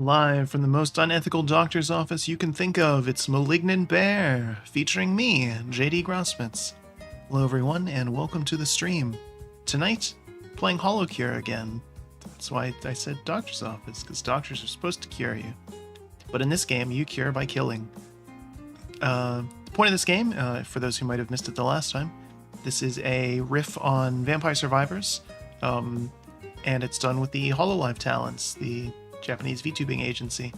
Live from the most unethical doctor's office you can think of, it's Malignant Bear, featuring me, JD Grossmitz. Hello everyone, and welcome to the stream. Tonight, playing HoloCure again. That's why I said doctor's office, because doctors are supposed to cure you. But in this game, you cure by killing. The point of this game, for those who might have missed it the last time, this is a riff on Vampire Survivors, and it's done with the Hololive talents, the Japanese VTubing agency,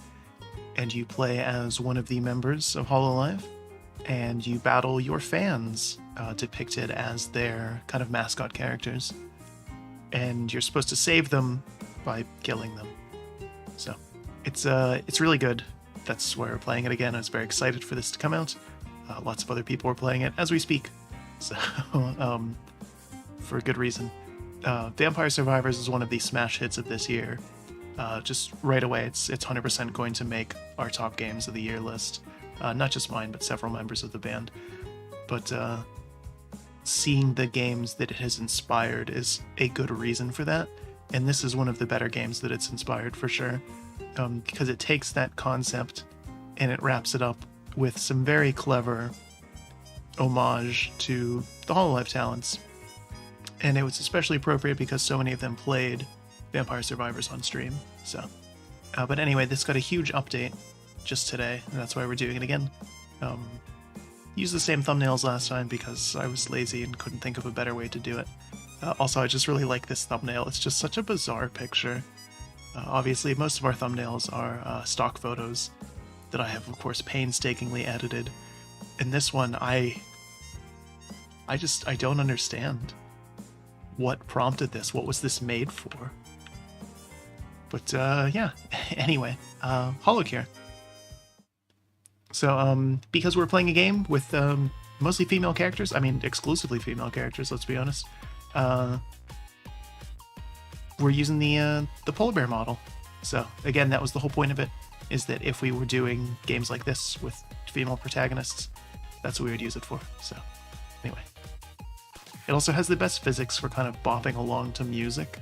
and you play as one of the members of Hololive, and you battle your fans, depicted as their kind of mascot characters, and you're supposed to save them by killing them. So it's really good. That's why we're playing it again. I was very excited for this to come out. Lots of other people are playing it as we speak, so for good reason. Vampire Survivors is one of the smash hits of this year. Just right away, it's 100% going to make our top games of the year list. Not just mine, but several members of the band. But seeing the games that it has inspired is a good reason for that. And this is one of the better games that it's inspired for sure. Because it takes that concept and it wraps it up with some very clever homage to the Hololive talents. And it was especially appropriate because so many of them played Vampire Survivors on stream. So, but anyway, this got a huge update just today, and that's why we're doing it again. Used the same thumbnails last time because I was lazy and couldn't think of a better way to do it. Also, I just really like this thumbnail. It's just such a bizarre picture. Obviously, most of our thumbnails are stock photos that I have, of course, painstakingly edited. And this one, I don't understand what prompted this. What was this made for? But yeah, anyway, HoloCure. So because we're playing a game with mostly female characters, I mean exclusively female characters, let's be honest, we're using the polar bear model. So again, that was the whole point of it, is that if we were doing games like this with female protagonists, that's what we would use it for. So anyway, it also has the best physics for kind of bopping along to music.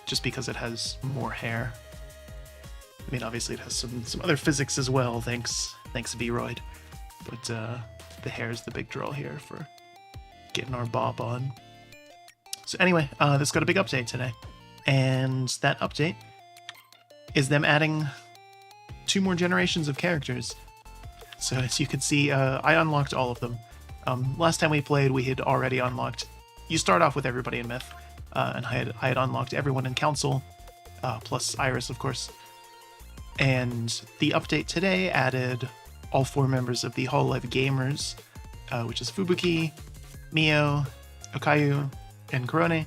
Just because it has more hair. I mean, obviously it has some other physics as well, thanks V-Roid. But the hair is the big draw here for getting our bop on. So anyway, this got a big update today. And that update is them adding 2 more generations of characters. So as you can see, I unlocked all of them. Last time we played, we had already unlocked... You start off with everybody in Myth. And I had unlocked everyone in Council, plus Iris, of course. And the update today added all 4 members of the Hololive Gamers, which is Fubuki, Mio, Okayu, and Korone,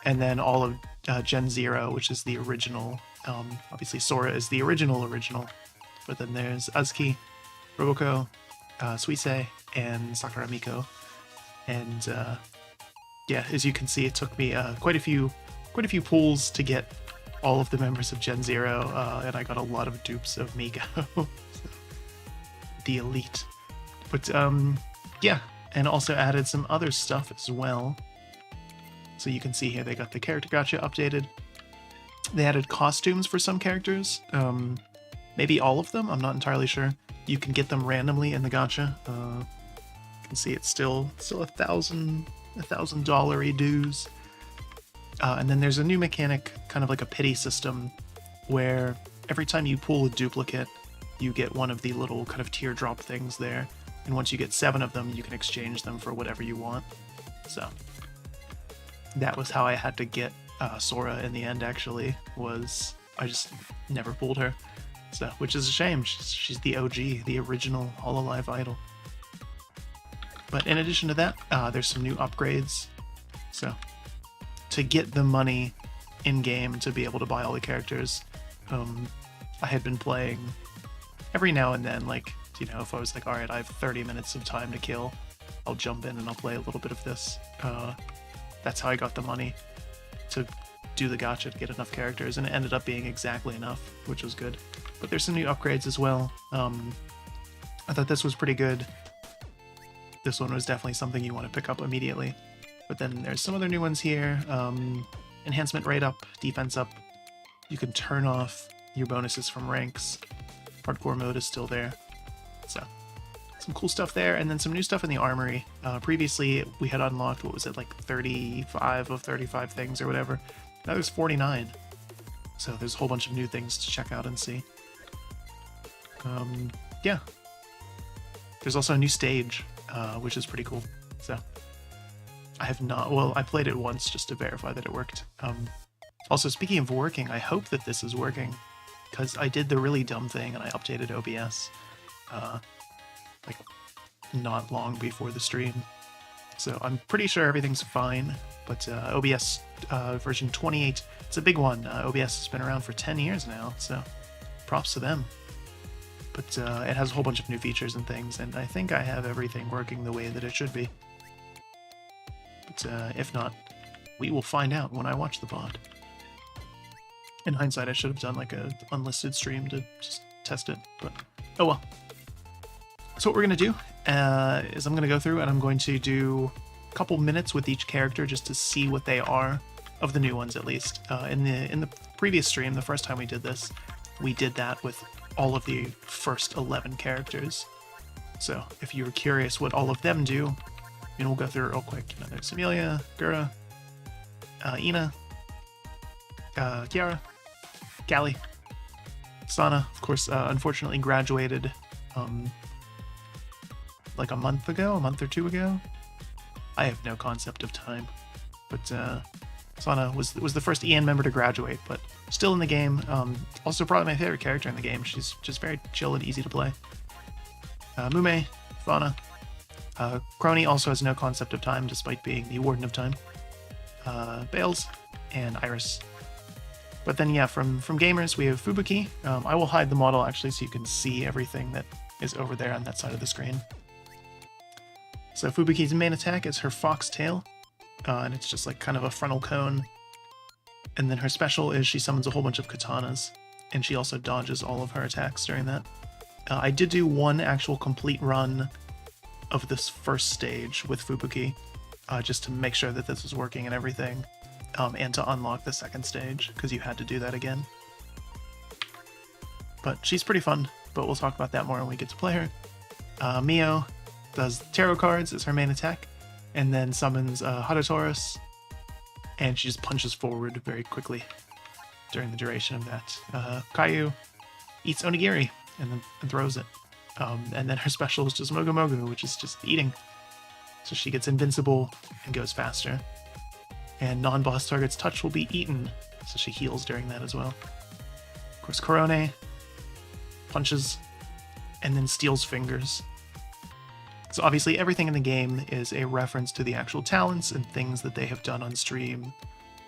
and then all of Gen 0, which is the original. Obviously, Sora is the original, but then there's Azuki, Roboko, Suisei, and Sakuramiko. And yeah, as you can see, it took me quite a few pulls to get all of the members of Gen 0, and I got a lot of dupes of Migo, the elite. But yeah, and also added some other stuff as well. So you can see here they got the character gacha updated. They added costumes for some characters, maybe all of them. I'm not entirely sure. You can get them randomly in the gacha. You can see it's still $1,000 dues. And then there's a new mechanic, kind of like a pity system, where every time you pull a duplicate, you get one of the little kind of teardrop things there. And once you get 7 of them, you can exchange them for whatever you want. So that was how I had to get Sora in the end, actually, was I just never pulled her. So, which is a shame. She's the OG, the original Hololive idol. But in addition to that, there's some new upgrades. So, to get the money in-game to be able to buy all the characters, I had been playing every now and then, like, you know, if I was like, alright, I have 30 minutes of time to kill, I'll jump in and I'll play a little bit of this. That's how I got the money to do the gacha to get enough characters, and it ended up being exactly enough, which was good. But there's some new upgrades as well. I thought this was pretty good. This one was definitely something you want to pick up immediately. But then there's some other new ones here. Enhancement rate up, defense up. You can turn off your bonuses from ranks. Hardcore mode is still there. So, some cool stuff there, and then some new stuff in the armory. Previously, we had unlocked, what was it, like 35 of 35 things or whatever. Now there's 49. So there's a whole bunch of new things to check out and see. Yeah. There's also a new stage, which is pretty cool. So, I have not... Well, I played it once just to verify that it worked. Also, speaking of working, I hope that this is working, because I did the really dumb thing and I updated OBS, like, not long before the stream. So I'm pretty sure everything's fine, but OBS version 28, it's a big one. OBS has been around for 10 years now, so props to them. But it has a whole bunch of new features and things, and I think I have everything working the way that it should be. But if not, we will find out when I watch the VOD. In hindsight, I should have done like a unlisted stream to just test it, but oh well. So what we're going to do is I'm going to go through and I'm going to do a couple minutes with each character just to see what they are, of the new ones at least. In the previous stream, the first time we did this, we did that with all of the first 11 characters. So if you were curious what all of them do, we'll go through it real quick. There's Amelia, Gura, Ina, Kiara, Callie, Sana, of course, unfortunately graduated like a month or two ago. I have no concept of time, but Sana was the first EN member to graduate, but still in the game. Also probably my favorite character in the game. She's just very chill and easy to play. Mume, Fauna. Crony also has no concept of time, despite being the Warden of Time. Bales, and Iris. But then, yeah, from gamers, we have Fubuki. I will hide the model, actually, so you can see everything that is over there on that side of the screen. So Fubuki's main attack is her fox tail, and it's just like kind of a frontal cone. And then her special is she summons a whole bunch of katanas, and she also dodges all of her attacks during that. I did do one actual complete run of this first stage with Fubuki, just to make sure that this was working and everything, and to unlock the second stage, because you had to do that again. But she's pretty fun, but we'll talk about that more when we get to play her. Mio does tarot cards as her main attack, and then summons Holotaurus, and she just punches forward very quickly during the duration of that. Caillou eats onigiri and then throws it. And then her special is just Mogu Mogu, which is just eating. So she gets invincible and goes faster. And non-boss targets touch will be eaten, so she heals during that as well. Of course, Korone punches and then steals fingers. So obviously everything in the game is a reference to the actual talents and things that they have done on stream,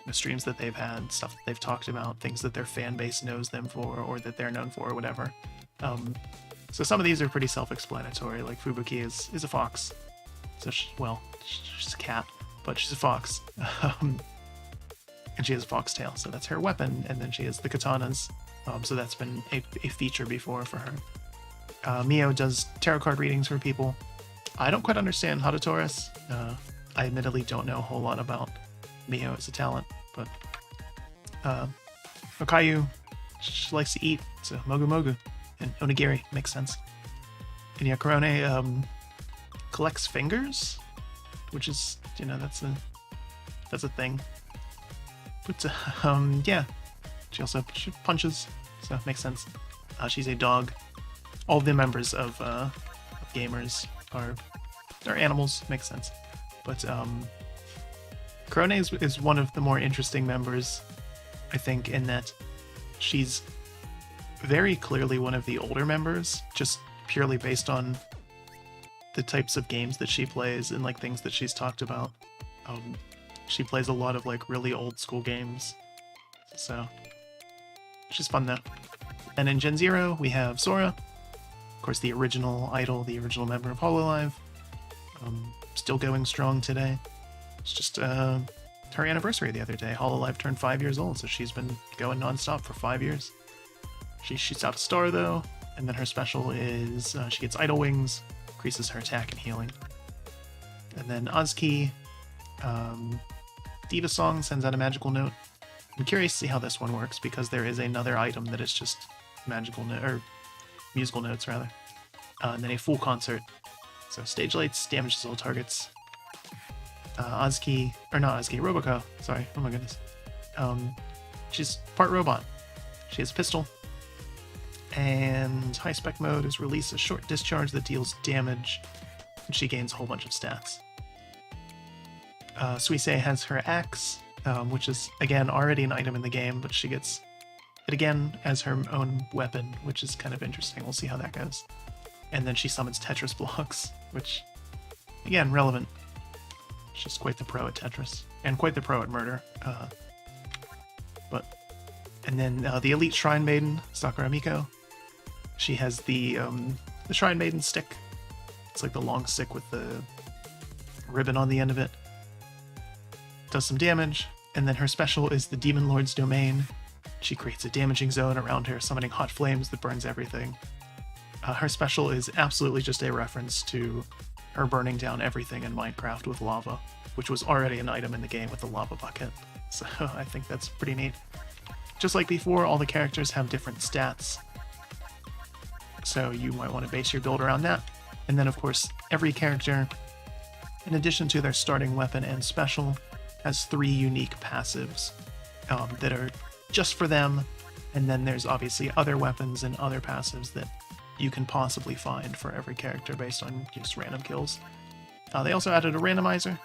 the streams that they've had, stuff that they've talked about, things that their fan base knows them for or that they're known for or whatever. So some of these are pretty self-explanatory, like Fubuki is a fox. So she's a cat, but she's a fox. And she has a foxtail, so that's her weapon, and then she has the katanas. So that's been a feature before for her. Mio does tarot card readings for people. I don't quite understand Holotaurus. I admittedly don't know a whole lot about Mio as a talent, but Caillou, she likes to eat, so Mogu Mogu and onigiri makes sense. And yeah, Korone collects fingers, which is, that's a thing. But yeah, she punches, so it makes sense. She's a dog. All the members of gamers are animals, makes sense. But Korone is one of the more interesting members, I think, in that she's very clearly one of the older members, just purely based on the types of games that she plays and like things that she's talked about. She plays a lot of like really old school games, so she's fun though. And in Gen Zero we have Sora, of course the original idol, the original member of Hololive, still going strong today. It's just her anniversary the other day. Hololive turned 5 years old, so she's been going non-stop for 5 years. She shoots out a star though, and then her special is she gets idol wings, increases her attack and healing. And then Ozki, Diva Song sends out a magical note. I'm curious to see how this one works because there is another item that is just magical or musical notes rather, and then a full concert. So stage lights, damages all targets. Ozki, or not Ozki, Roboco, sorry, oh my goodness. She's part robot. She has a pistol. And high spec mode is release a short discharge that deals damage, and she gains a whole bunch of stats. Suise has her axe, which is, again, already an item in the game, but she gets it again as her own weapon, which is kind of interesting. We'll see how that goes. And then she summons Tetris blocks, which, again, relevant. She's quite the pro at Tetris, and quite the pro at murder. And then the Elite Shrine Maiden, Sakura Miko. She has the Shrine Maiden stick. It's like the long stick with the ribbon on the end of it. Does some damage, and then her special is the Demon Lord's Domain. She creates a damaging zone around her, summoning hot flames that burns everything. Her special is absolutely just a reference to her burning down everything in Minecraft with lava, which was already an item in the game with the lava bucket. So I think that's pretty neat. Just like before, all the characters have different stats, so you might want to base your build around that. And then, of course, every character, in addition to their starting weapon and special, has 3 unique passives that are just for them, and then there's obviously other weapons and other passives that you can possibly find for every character based on just random kills. They also added a randomizer,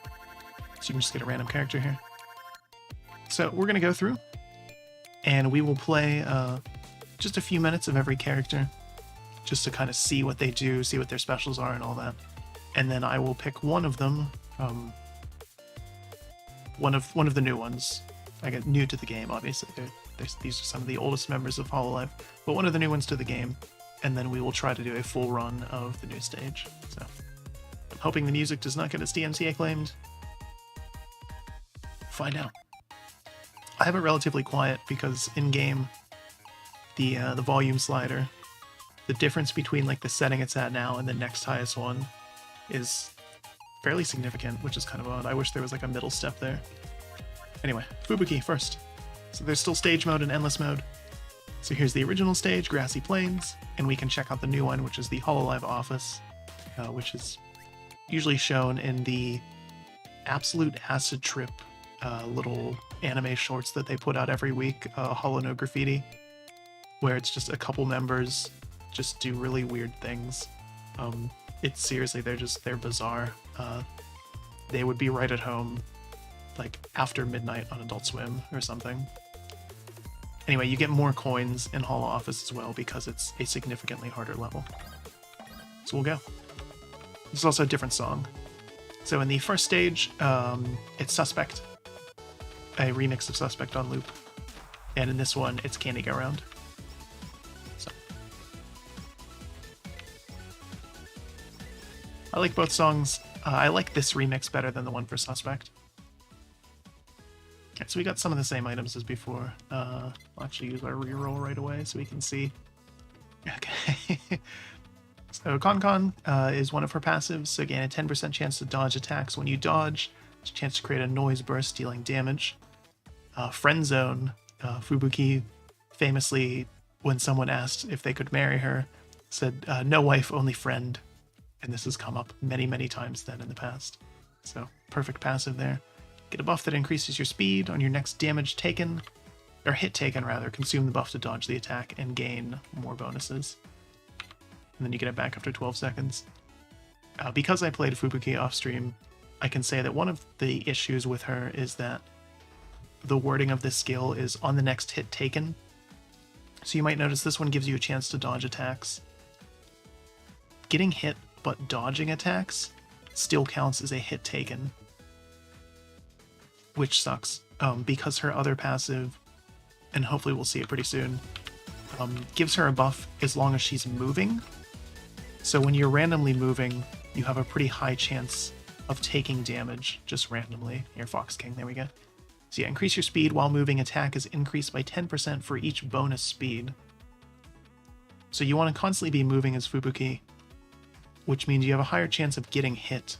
so you can just get a random character here. So we're going to go through, and we will play just a few minutes of every character, just to kind of see what they do, see what their specials are and all that. And then I will pick one of them, one of the new ones. I get new to the game, obviously. These are some of the oldest members of Hololive, but one of the new ones to the game, and then we will try to do a full run of the new stage. So I'm hoping the music does not get its DMCA claimed. Find out. I have it relatively quiet because in-game, the volume slider, the difference between like the setting it's at now and the next highest one is fairly significant, which is kind of odd. I wish there was like a middle step there. Anyway, Fubuki first. So there's still stage mode and endless mode. So here's the original stage, Grassy Plains, and we can check out the new one, which is the Hololive office, which is usually shown in the Absolute Acid Trip little anime shorts that they put out every week, Hollow No Graffiti, where it's just a couple members just do really weird things. It's seriously, they're bizarre. They would be right at home, like after midnight on Adult Swim or something. Anyway, you get more coins in Hollow Office as well because it's a significantly harder level. So we'll go. There's also a different song. So in the first stage, it's Suspect, a remix of Suspect on loop. And in this one, it's Candy Go Round. So I like both songs. I like this remix better than the one for Suspect. Okay, so we got some of the same items as before. I'll actually use our reroll right away so we can see. Okay. So Con is one of her passives. So again, a 10% chance to dodge attacks. When you dodge, it's a chance to create a noise burst dealing damage. Friend Zone, Fubuki famously, when someone asked if they could marry her, said, no wife, only friend. And this has come up many, many times then in the past. So perfect passive there. Get a buff that increases your speed on your next damage taken, or hit taken rather. Consume the buff to dodge the attack and gain more bonuses. And then you get it back after 12 seconds. Because I played Fubuki off stream, I can say that one of the issues with her is that the wording of this skill is on the next hit taken. So you might notice this one gives you a chance to dodge attacks. Getting hit but dodging attacks still counts as a hit taken, which sucks, because her other passive, and hopefully we'll see it pretty soon, gives her a buff as long as she's moving. So when you're randomly moving, you have a pretty high chance of taking damage just randomly. Here, Fox King, there we go. So yeah, increase your speed while moving. Attack is increased by 10% for each bonus speed. So you want to constantly be moving as Fubuki, which means you have a higher chance of getting hit.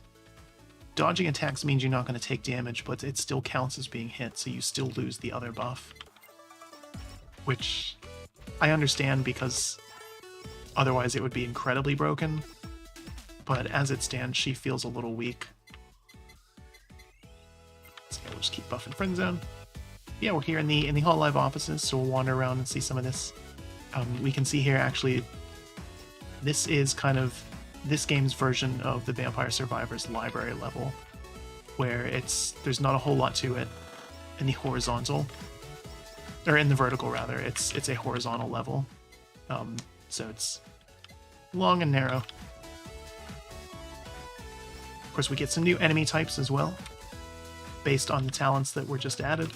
dodging attacks means you're not going to take damage, but it still counts as being hit, so you still lose the other buff. Which I understand, because otherwise it would be incredibly broken, but as it stands, she feels a little weak. So we'll just keep buffing Friend Zone. Yeah, we're here in the Hololive offices, so we'll wander around and see some of this. We can see here, actually, this is kind of this game's version of the Vampire Survivors library level, where there's not a whole lot to it in the horizontal, or in the vertical rather. It's a horizontal level, so it's long and narrow. Of course, we get some new enemy types as well, based on the talents that were just added.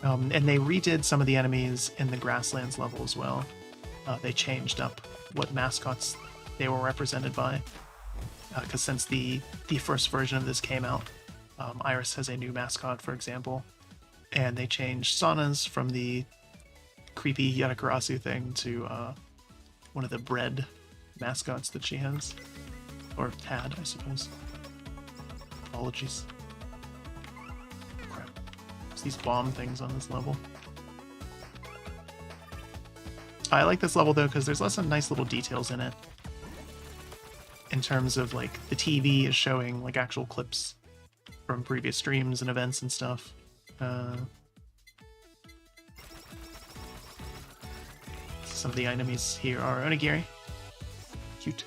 And they redid some of the enemies in the Grasslands level as well. They changed up what mascots they were represented by. Because since the first version of this came out, Iris has a new mascot, for example. And they changed Sana's from the creepy Yatakarasu thing to one of the bread mascots that she has. Or had, I suppose. Apologies. Crap. There's these bomb things on this level. I like this level, though, because there's lots of nice little details in it. In terms of, like, the TV is showing, like, actual clips from previous streams and events and stuff. Some of the enemies here are onigiri. Cute.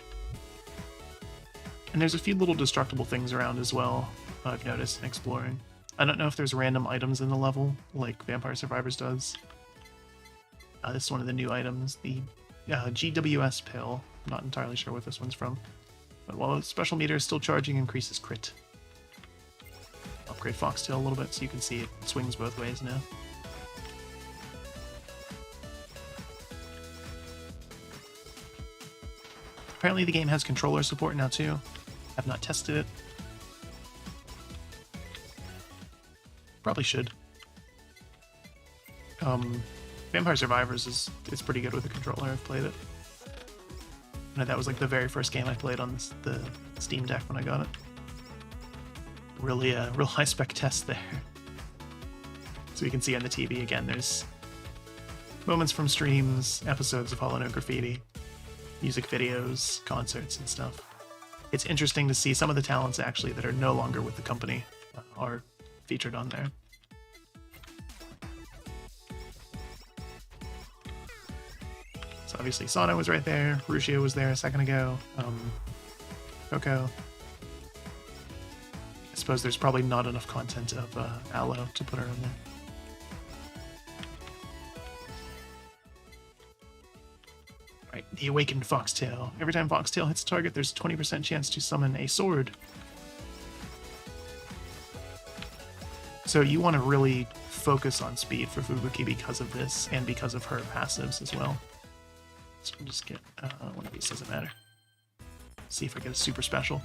And there's a few little destructible things around as well, I've noticed in exploring. I don't know if there's random items in the level, like Vampire Survivors does. This is one of the new items, the GWS pill. I'm not entirely sure what this one's from. But while the special meter is still charging, increases crit. Upgrade Foxtail a little bit so you can see it swings both ways now. Apparently the game has controller support now too. I've not tested it. Probably should. Vampire Survivors is pretty good with the controller. I've played it. And that was like the very first game I played on the Steam Deck when I got it. Really, real high spec test there. So you can see on the TV again, there's moments from streams, episodes of Hollow No Graffiti, music videos, concerts, and stuff. It's interesting to see some of the talents actually that are no longer with the company are featured on there. So obviously Sano was right there, Rushio was there a second ago, Coco. I suppose there's probably not enough content of Aloe to put her in there. Alright, the Awakened Foxtail. Every time Foxtail hits a target, there's a 20% chance to summon a sword. So you want to really focus on speed for Fubuki because of this, and because of her passives as well. So we'll just get one of these, doesn't matter. See if I get a super special.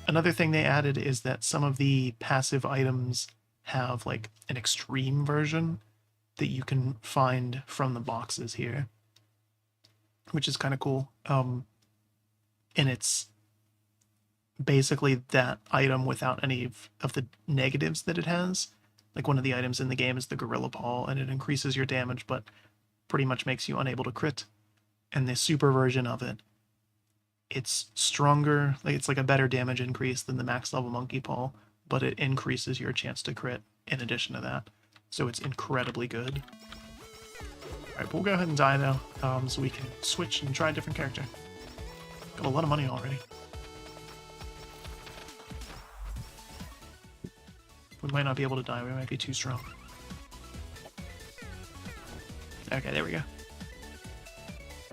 Another thing they added is that some of the passive items have like an extreme version that you can find from the boxes here, which is kind of cool. And it's basically that item without any of the negatives that it has. Like one of the items in the game is the Gorilla Paw, and it increases your damage, but pretty much makes you unable to crit. And the super version of it, it's stronger, like it's like a better damage increase than the max level Monkey Paw, but it increases your chance to crit in addition to that. So it's incredibly good. Alright, we'll go ahead and die though, so we can switch and try a different character. Got a lot of money already. We might not be able to die, we might be too strong. Okay, there we go.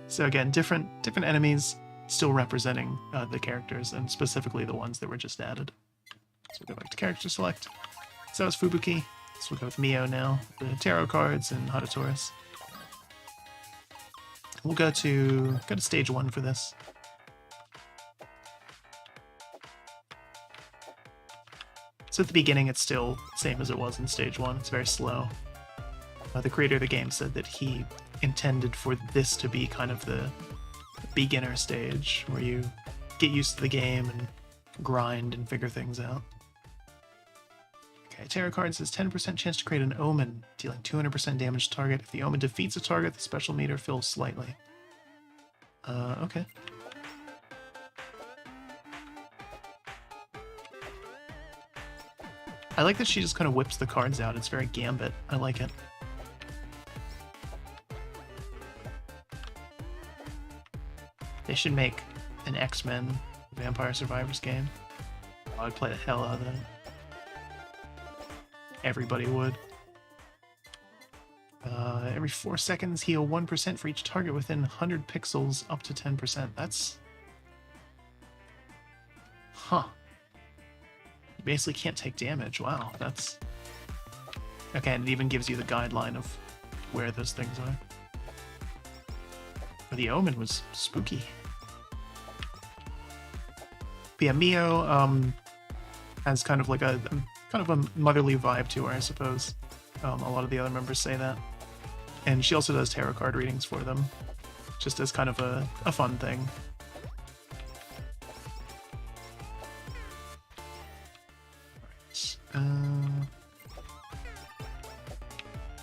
So again, different enemies, still representing the characters, and specifically the ones that were just added. So we'll go back to character select. So it's Fubuki. So we'll go with Mio now, the tarot cards and Hatatoris. We'll go to stage 1 for this. So at the beginning, it's still the same as it was in stage 1. It's very slow. The creator of the game said that he intended for this to be kind of the beginner stage, where you get used to the game and grind and figure things out. Okay, tarot card says 10% chance to create an omen, dealing 200% damage to target. If the omen defeats a target, the special meter fills slightly. Okay. I like that she just kind of whips the cards out. It's very Gambit. I like it. They should make an X-Men Vampire Survivors game. I would play the hell out of that. Everybody would. Every 4 seconds, heal 1% for each target within 100 pixels, up to 10%. That's... Huh. You basically can't take damage. Wow, that's... Okay, and it even gives you the guideline of where those things are. But the Omen was spooky. But yeah, Mio has kind of like a motherly vibe to her, I suppose. A lot of the other members say that. And she also does tarot card readings for them, just as kind of a fun thing. Alright.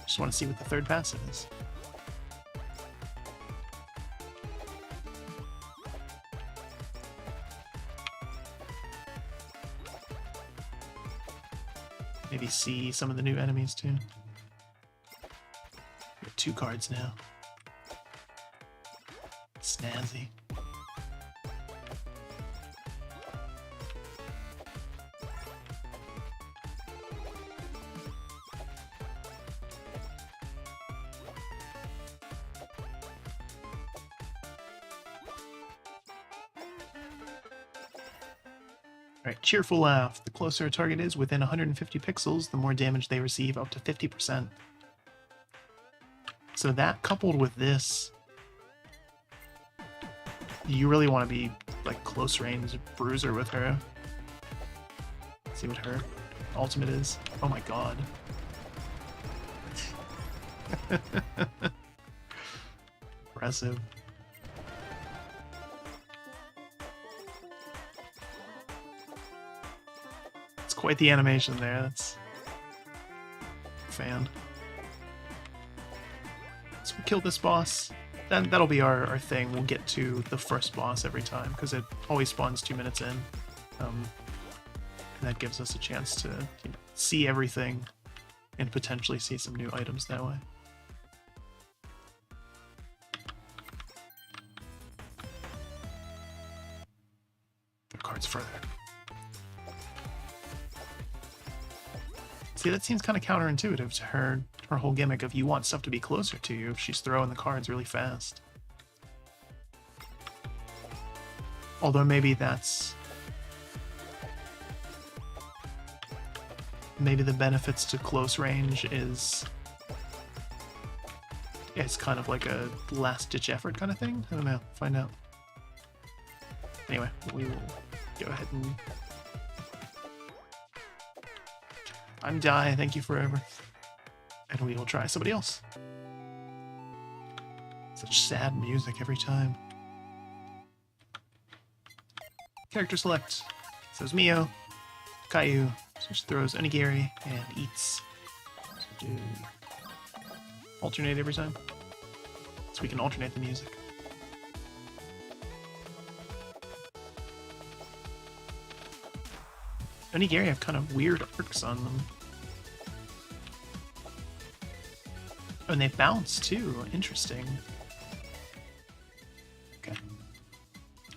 Just want to see what the third passive is. Maybe see some of the new enemies too. We have 2 cards now. Snazzy. Alright, Cheerful Laugh. The closer a target is within 150 pixels, the more damage they receive, up to 50%. So that coupled with this, you really want to be like close range bruiser with her. Let's see what her ultimate is. Oh my god. Impressive. It's quite the animation there. That's fan. So we kill this boss. That'll be our thing. We'll get to the first boss every time because it always spawns 2 minutes in, and that gives us a chance to see everything and potentially see some new items that way. The card's further. See, that seems kind of counterintuitive to her whole gimmick of you want stuff to be closer to you if she's throwing the cards really fast. Although maybe that's... Maybe the benefits to close range is... It's kind of like a last-ditch effort kind of thing? I don't know. Find out. Anyway, we will go ahead and... I'm Die, thank you forever. And we will try somebody else. Such sad music every time. Character select. So it's Mio, Caillou, so she throws onigiri and eats. So do alternate every time. So we can alternate the music. Onigiri have kind of weird arcs on them. And they bounce too. Interesting. Okay.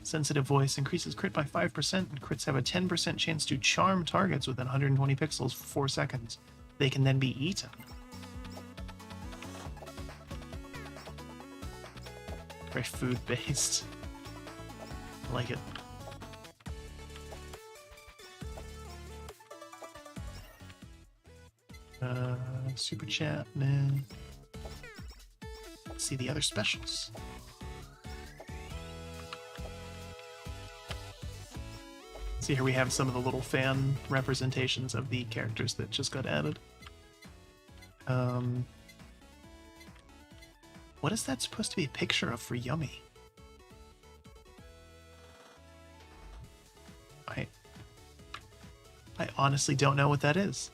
Sensitive Voice increases crit by 5%, and crits have a 10% chance to charm targets within 120 pixels for 4 seconds. They can then be eaten. Very food-based. I like it. Super chat, man. Let's see the other specials. See, here we have some of the little fan representations of the characters that just got added. What is that supposed to be a picture of for Yummy? I honestly don't know what that is.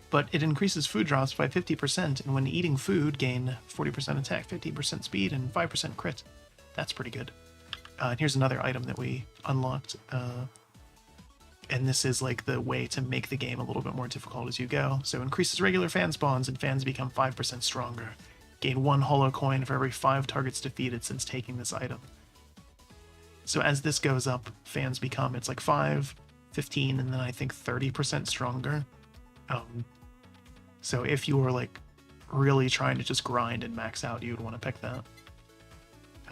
But it increases food drops by 50%, and when eating food, gain 40% attack, 15% speed, and 5% crit. That's pretty good. And here's another item that we unlocked. And this is like the way to make the game a little bit more difficult as you go. So increases regular fan spawns, and fans become 5% stronger. Gain 1 holo coin for every 5 targets defeated since taking this item. So as this goes up, fans become, it's like 5, 15, and then I think 30% stronger. So if you were like really trying to just grind and max out, you would want to pick that.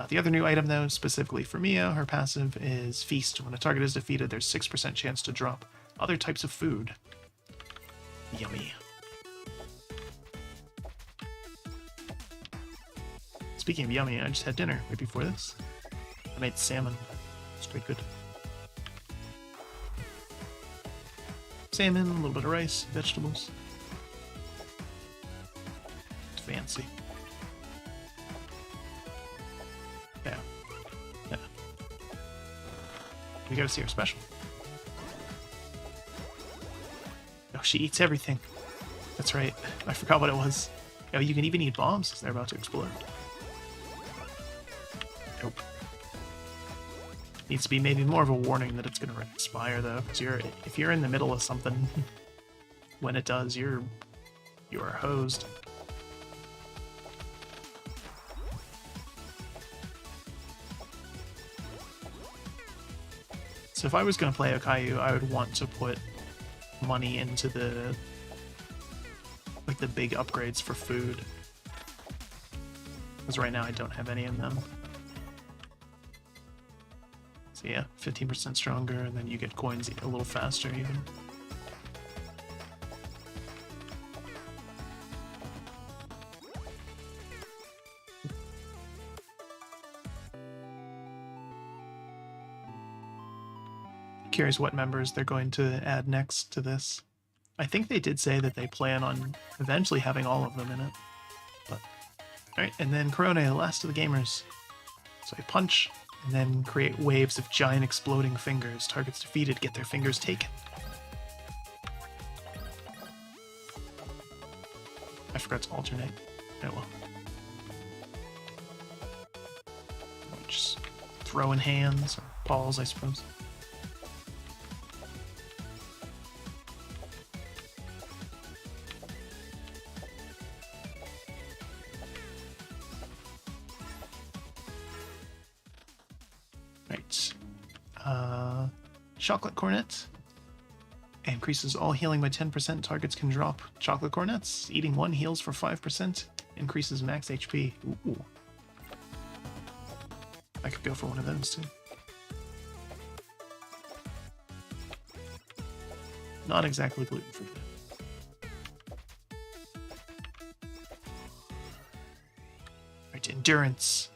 The other new item though, specifically for Mia, her passive is Feast. When a target is defeated, there's 6% chance to drop other types of food. Yummy. Speaking of yummy, I just had dinner right before this. I made salmon. It's quite good. Salmon, a little bit of rice, vegetables. It's fancy. Yeah. Yeah. We gotta see her special. Oh, she eats everything. That's right. I forgot what it was. Oh, you can even eat bombs as they're about to explode. Nope. Needs to be maybe more of a warning that it's going to expire though, because if you're in the middle of something, when it does, you are hosed. So if I was going to play Okayu, I would want to put money into the big upgrades for food, because right now I don't have any of them. So yeah, 15% stronger, and then you get coins a little faster even. Curious what members they're going to add next to this. I think they did say that they plan on eventually having all of them in it. But alright, and then Korone, the last of the gamers. So I punch, and then create waves of giant exploding fingers. Targets defeated get their fingers taken. I forgot to alternate. Oh well. Just throwing hands, or balls, I suppose. Chocolate Cornet. Increases all healing by 10%. Targets can drop chocolate cornets. Eating 1 heals for 5%. Increases max HP. Ooh. I could go for one of those too. Not exactly gluten-free. Right, Endurance.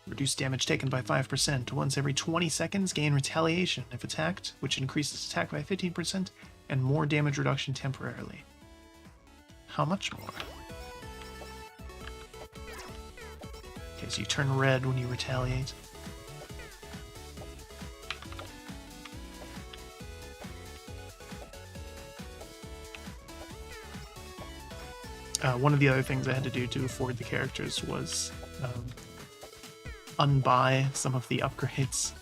Reduce damage taken by 5%. Once every 20 seconds, gain Retaliation if attacked, which increases attack by 15% and more damage reduction temporarily. How much more? Okay, so you turn red when you retaliate. One of the other things I had to do to afford the characters was unbuy some of the upgrades,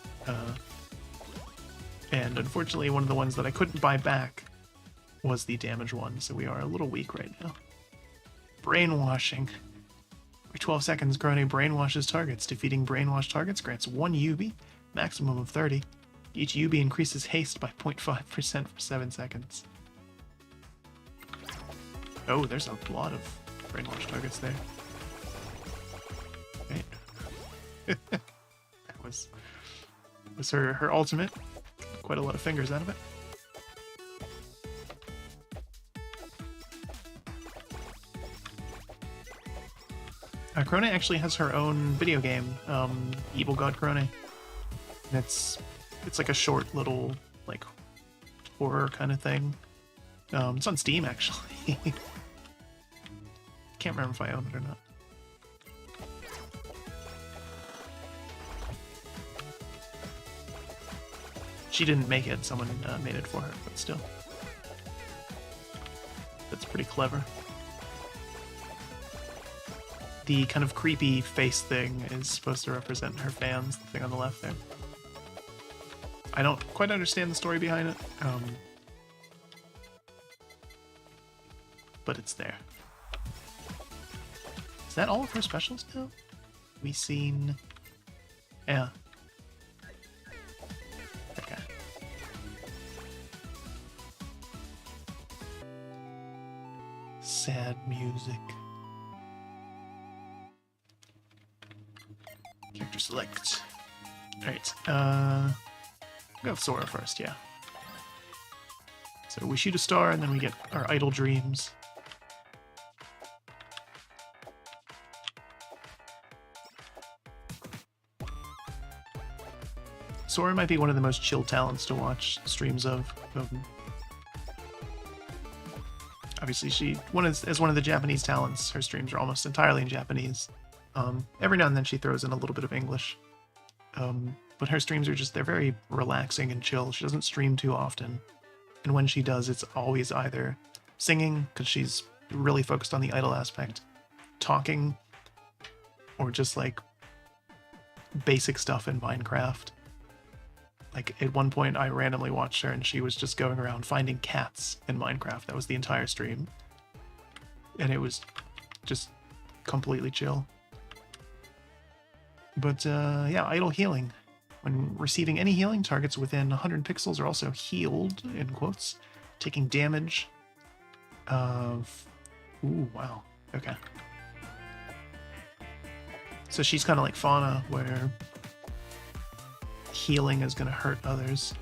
and unfortunately one of the ones that I couldn't buy back was the damage one, so we are a little weak right now. Brainwashing. Every 12 seconds, Korone brainwashes targets. Defeating brainwashed targets grants 1 UB, maximum of 30. Each UB increases haste by 0.5% for 7 seconds. Oh, there's a lot of brainwashed targets there. Right. That was her ultimate. Quite a lot of fingers out of it. Korone actually has her own video game, Evil God Korone. And it's like a short little like horror kind of thing. It's on Steam actually. Can't remember if I own it or not. She didn't make it, someone made it for her, but still. Pretty clever. The kind of creepy face thing is supposed to represent her fans, the thing on the left there. I don't quite understand the story behind it, but it's there. Is that all of her specials now? We seen... yeah. Okay. Sad music. Character select. Alright, go with Sora first, yeah. So we shoot a star and then we get our idle dreams. Sora might be one of the most chill talents to watch streams of. Obviously, as one of the Japanese talents, her streams are almost entirely in Japanese. Every now and then she throws in a little bit of English. But her streams are they're very relaxing and chill. She doesn't stream too often. And when she does, it's always either singing, because she's really focused on the idol aspect, talking, or just like basic stuff in Minecraft. Like, at one point, I randomly watched her, and she was just going around finding cats in Minecraft. That was the entire stream. And it was just completely chill. But, yeah, idle healing. When receiving any healing, targets within 100 pixels are also healed, in quotes, taking damage of... Ooh, wow. Okay. So she's kind of like Fauna, where... healing is going to hurt others.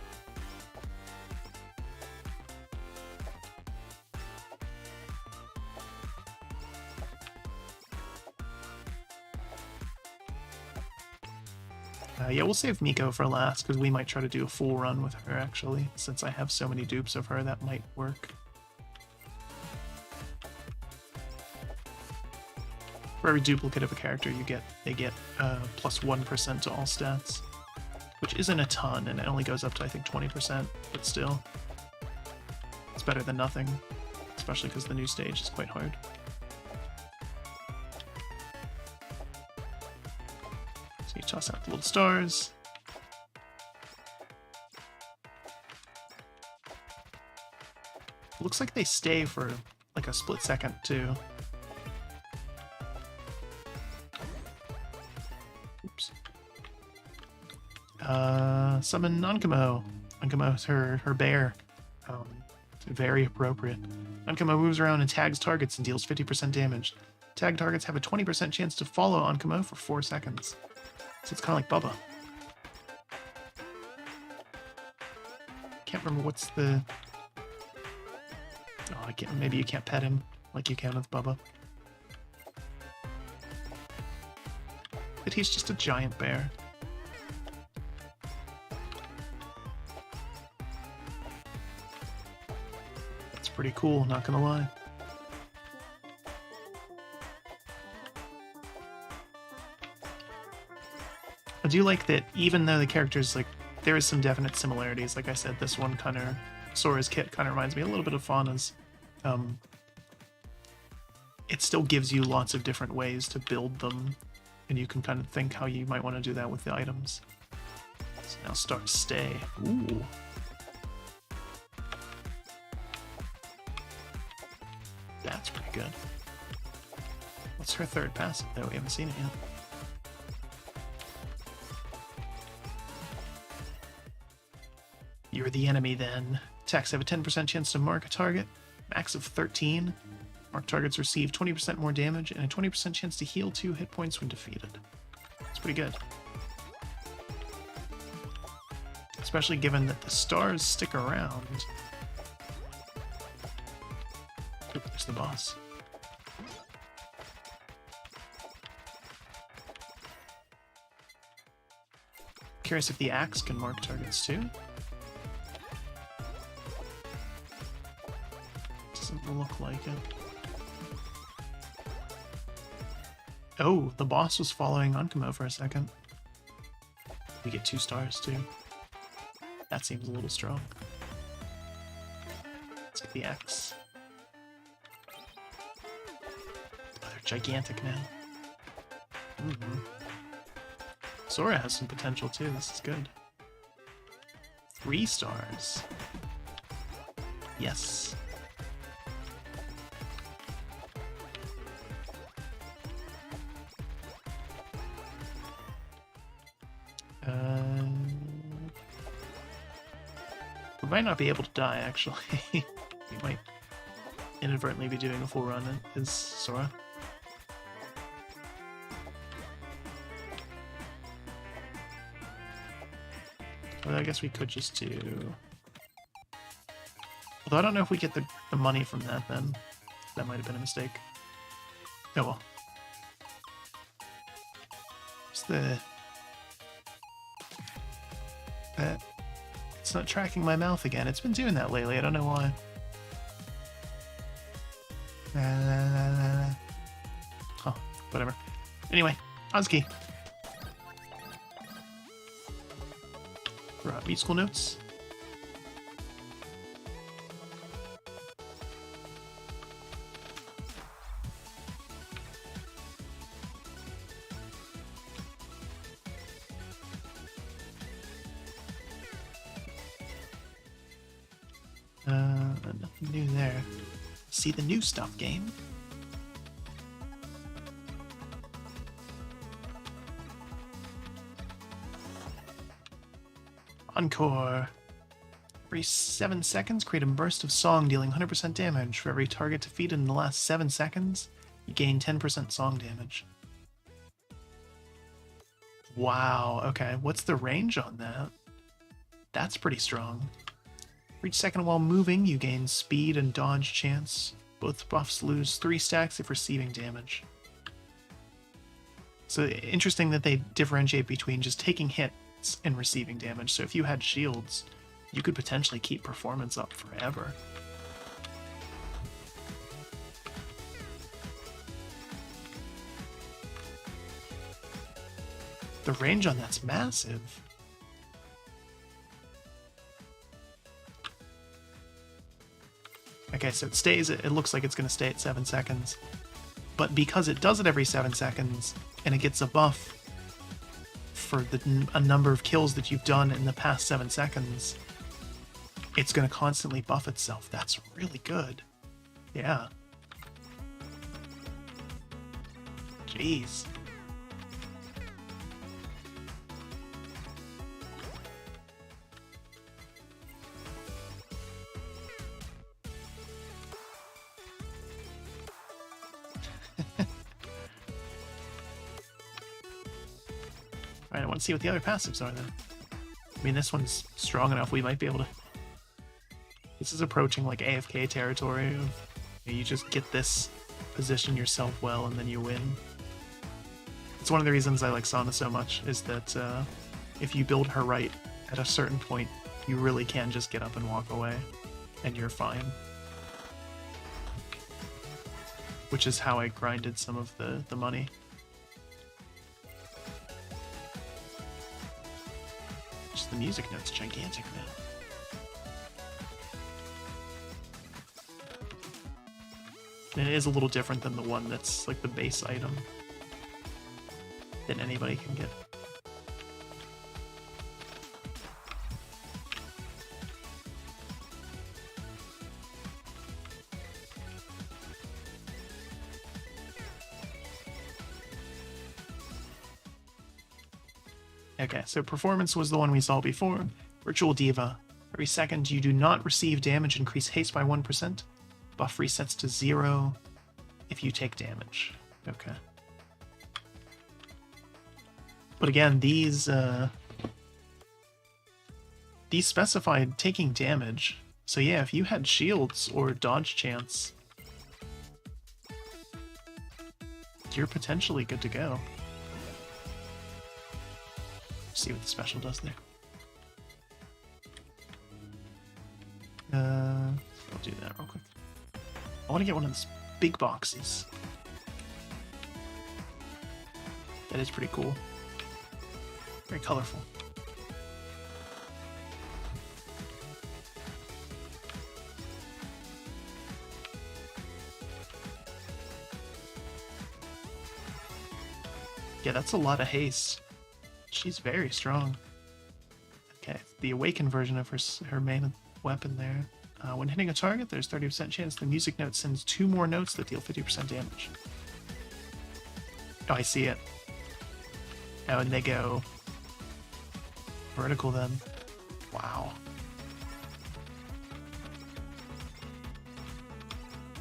Yeah, we'll save Miko for last, because we might try to do a full run with her, actually. Since I have so many dupes of her, that might work. For every duplicate of a character they get plus 1% to all stats. Which isn't a ton, and it only goes up to, I think, 20%, but still. It's better than nothing, especially because the new stage is quite hard. So you toss out the little stars. Looks like they stay for, like, a split second, too. Oops. Summon Ankumo. Ankumo is her bear. Very appropriate. Ankumo moves around and tags targets and deals 50% damage. Tag targets have a 20% chance to follow Ankumo for 4 seconds. So it's kind of like Bubba. Can't remember what's the... Oh, I can't... Maybe you can't pet him like you can with Bubba. But he's just a giant bear. Pretty cool, not gonna lie. I do like that even though the characters, like, there is some definite similarities. Like I said, this one kind of, Sora's kit kind of reminds me a little bit of Fauna's. It still gives you lots of different ways to build them, and you can kind of think how you might want to do that with the items. So now start stay. Ooh. That's pretty good. What's her third passive, though? We haven't seen it yet. You're the enemy, then. Attacks have a 10% chance to mark a target, max of 13. Marked targets receive 20% more damage, and a 20% chance to heal 2 hit points when defeated. It's pretty good. Especially given that the stars stick around. Oop, there's the boss. Curious if the axe can mark targets too. Doesn't look like it. Oh, the boss was following Ankumo for a second. We get 2 stars too. That seems a little strong. Let's get the axe. gigantic now. Sora has some potential too. This is good. 3 stars. Yes. We might not be able to die, actually. We might inadvertently be doing a full run as Sora. Well, I guess we could just do... Although I don't know if we get the money from that then. That might have been a mistake. Oh well. What's the... It's not tracking my mouth again. It's been doing that lately. I don't know why. Oh, whatever. Anyway, Ozki. Musical notes. Nothing new there. See the new stuff, game. Encore. Every 7 seconds, create a burst of song dealing 100% damage. For every target defeated in the last 7 seconds, you gain 10% song damage. Wow, okay. What's the range on that? That's pretty strong. For each second while moving, you gain speed and dodge chance. Both buffs lose 3 stacks if receiving damage. So interesting that they differentiate between just taking hits and receiving damage. So if you had shields, you could potentially keep performance up forever. The range on that's massive. Okay, so it looks like it's going to stay at 7 seconds. But because it does it every 7 seconds, and it gets a buff for a number of kills that you've done in the past 7 seconds, it's going to constantly buff itself. That's really good. Yeah. Jeez. Alright, I want to see what the other passives are then. I mean, this one's strong enough, we might be able to... This is approaching like AFK territory of you just get this, position yourself well, and then you win. It's one of the reasons I like Sana so much, is that if you build her right at a certain point, you really can just get up and walk away, and you're fine. Which is how I grinded some of the money. Just the music note's gigantic now. And it is a little different than the one that's like the base item that anybody can get. Okay, so performance was the one we saw before. Virtual Diva. Every second you do not receive damage, increase haste by 1%. Buff resets to 0 if you take damage. Okay. But again, these specified taking damage. So yeah, if you had shields or dodge chance, you're potentially good to go. See what the special does there. I'll do that real quick. I want to get one of those big boxes. That is pretty cool. Very colorful. Yeah, that's a lot of haste. She's very strong. Okay, the awakened version of her main weapon there. When hitting a target, there's 30% chance the music note sends 2 more notes that deal 50% damage. Oh, I see it. Oh, and they go vertical then. Wow.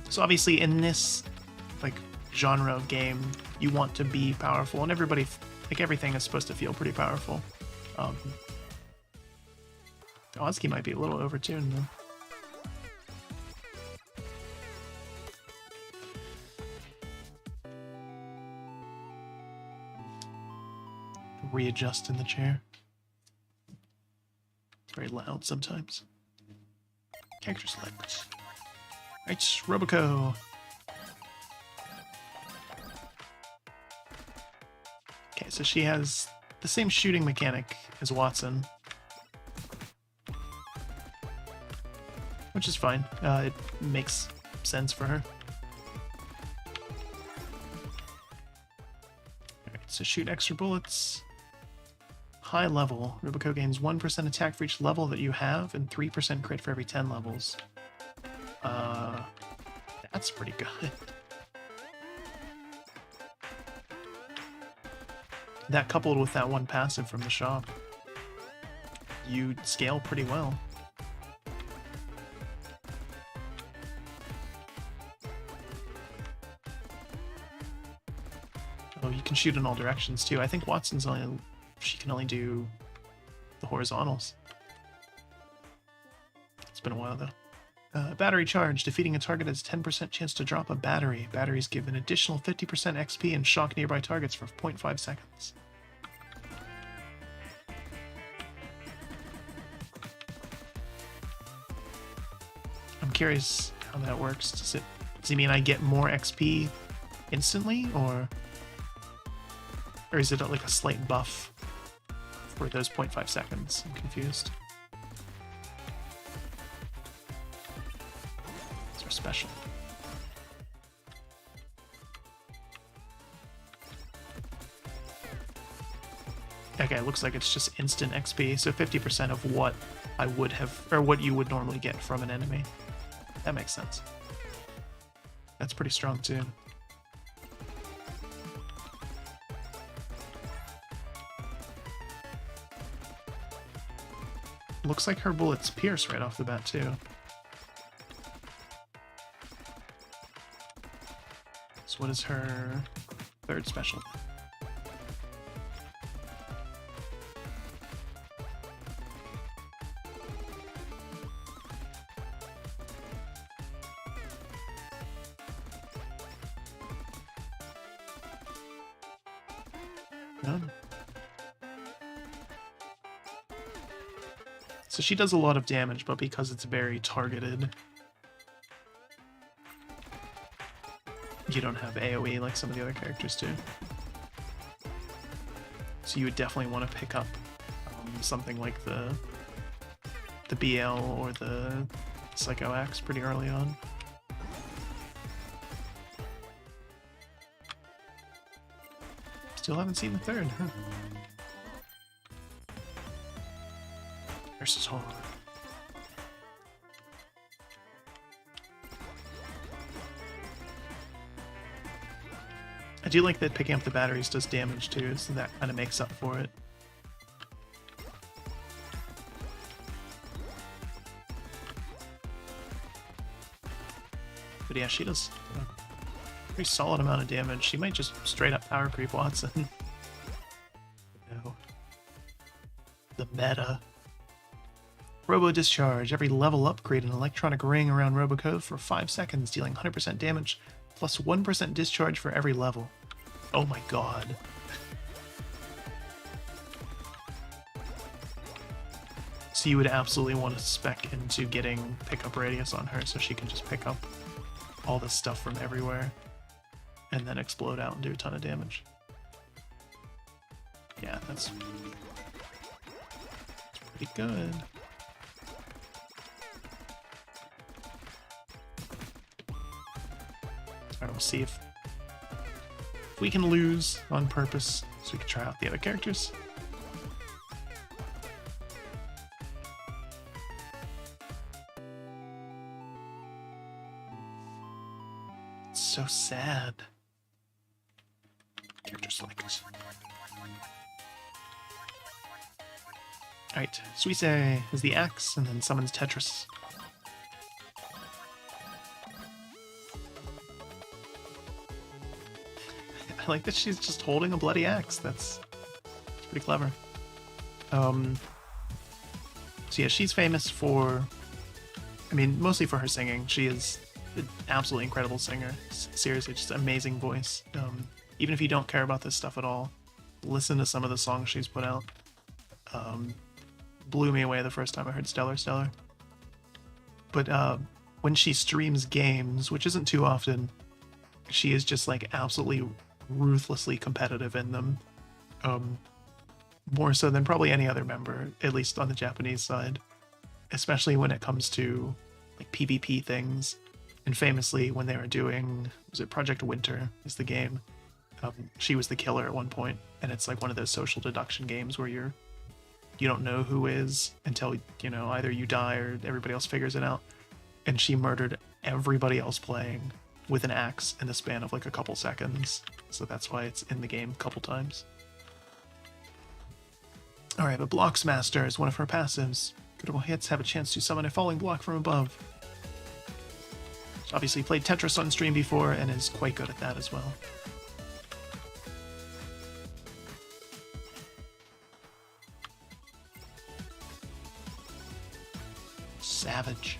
So obviously in this like genre of game, you want to be powerful, and everybody, like everything is supposed to feel pretty powerful. Oski might be a little overtuned though. Readjust in the chair. It's very loud sometimes. Character select. Right, Roboco. Okay, so she has the same shooting mechanic as Watson, which is fine. It makes sense for her. Alright, so shoot extra bullets. High level. Roboco gains 1% attack for each level that you have, and 3% crit for every 10 levels. That's pretty good. That coupled with that one passive from the shop, you scale pretty well. Oh, you can shoot in all directions too. I think Watson's only... she can only do the horizontals. It's been a while though. Battery charge. Defeating a target has 10% chance to drop a battery. Batteries give an additional 50% XP and shock nearby targets for 0.5 seconds. I'm curious how that works. Does it mean I get more XP instantly, or is it like a slight buff for those 0.5 seconds? I'm confused. It's our special. Okay, it looks like it's just instant XP, so 50% of what I would have, or what you would normally get from an enemy. That makes sense. That's pretty strong too. Looks like her bullets pierce right off the bat too. So what is her third special? None. So she does a lot of damage, but because it's very targeted, you don't have AoE like some of the other characters do. So you would definitely want to pick up something like the BL or the Psycho Axe pretty early on. Still haven't seen the third, huh? Versus horror. I do like that picking up the batteries does damage too, so that kind of makes up for it. But yeah, she does a pretty solid amount of damage. She might just straight up power creep Watson. No. The meta. Robo Discharge. Every level up, create an electronic ring around Roboco for 5 seconds, dealing 100% damage, plus 1% discharge for every level. Oh my god. So you would absolutely want to spec into getting pickup radius on her so she can just pick up all this stuff from everywhere and then explode out and do a ton of damage. Yeah, that's pretty good. Alright, we'll see if We can lose on purpose so we can try out the other characters. It's so sad. Character select. Alright, Suisse is the axe, and then summons Tetris. I like that she's just holding a bloody axe. That's pretty clever. So yeah, she's famous for, I mean, mostly for her singing. She is an absolutely incredible singer. Seriously, just amazing voice. Even if you don't care about this stuff at all, listen to some of the songs she's put out. Blew me away the first time I heard Stellar. But when she streams games, which isn't too often, she is just like absolutely ruthlessly competitive in them. More so than probably any other member, at least on the Japanese side. Especially when it comes to like PvP things. And famously, when they were doing, was it Project Winter is the game? She was the killer at one point, and it's like one of those social deduction games where you don't know who is until, you know, either you die or everybody else figures it out. And she murdered everybody else playing with an axe in the span of like a couple seconds. So that's why it's in the game a couple times. Alright, but Blocks Master is one of her passives. Critical hits have a chance to summon a falling block from above. She's obviously played Tetris on stream before and is quite good at that as well. Savage.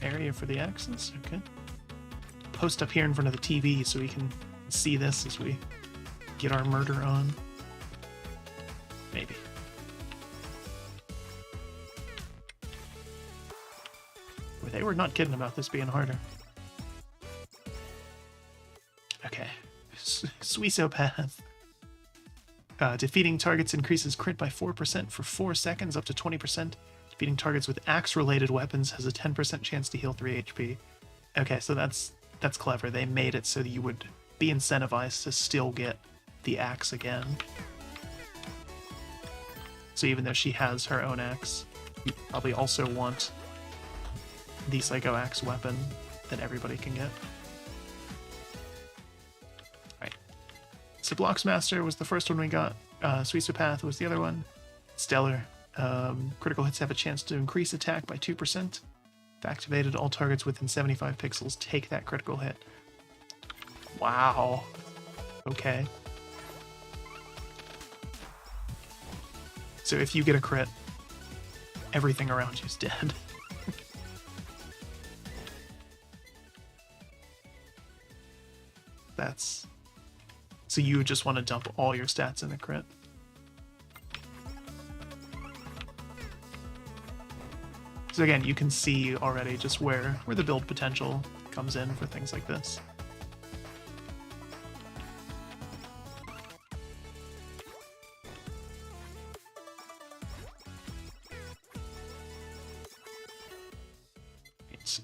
Area for the axes, okay. Post up here in front of the TV so we can see this as we get our murder on. Maybe. Well, they were not kidding about this being harder. Okay. Suisopath. Defeating targets increases crit by 4% for 4 seconds, up to 20%. Defeating targets with axe-related weapons has a 10% chance to heal 3 HP. Okay, so that's clever. They made it so that you would be incentivized to still get the axe again. So even though she has her own axe, you probably also want the Psycho Axe weapon that everybody can get. Alright. So Blocks Master was the first one we got. Suisopath was the other one. Stellar. Critical hits have a chance to increase attack by 2%. If activated, all targets within 75 pixels take that critical hit. Wow. Okay. So if you get a crit, everything around you is dead. That's... So you just want to dump all your stats in a crit. So again, you can see already just where the build potential comes in for things like this. It's,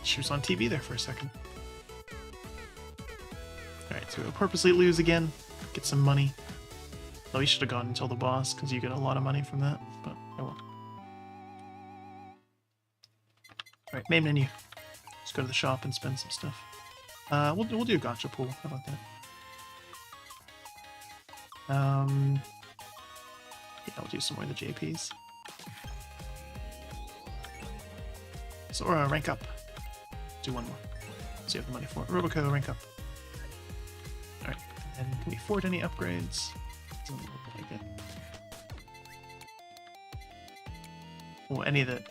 She was on TV there for a second. Alright, so we'll purposely lose again. Get some money. Well, we should have gone until the boss, because you get a lot of money from that, but oh well. Alright, main menu. Let's go to the shop and spend some stuff. We'll do a gacha pool. How about that? Yeah, I'll do some more of the JPs. Sora, rank up. Do one more. So you have the money for it. Roboco, rank up. Alright, and can we afford any upgrades? Doesn't look like it. Well, any that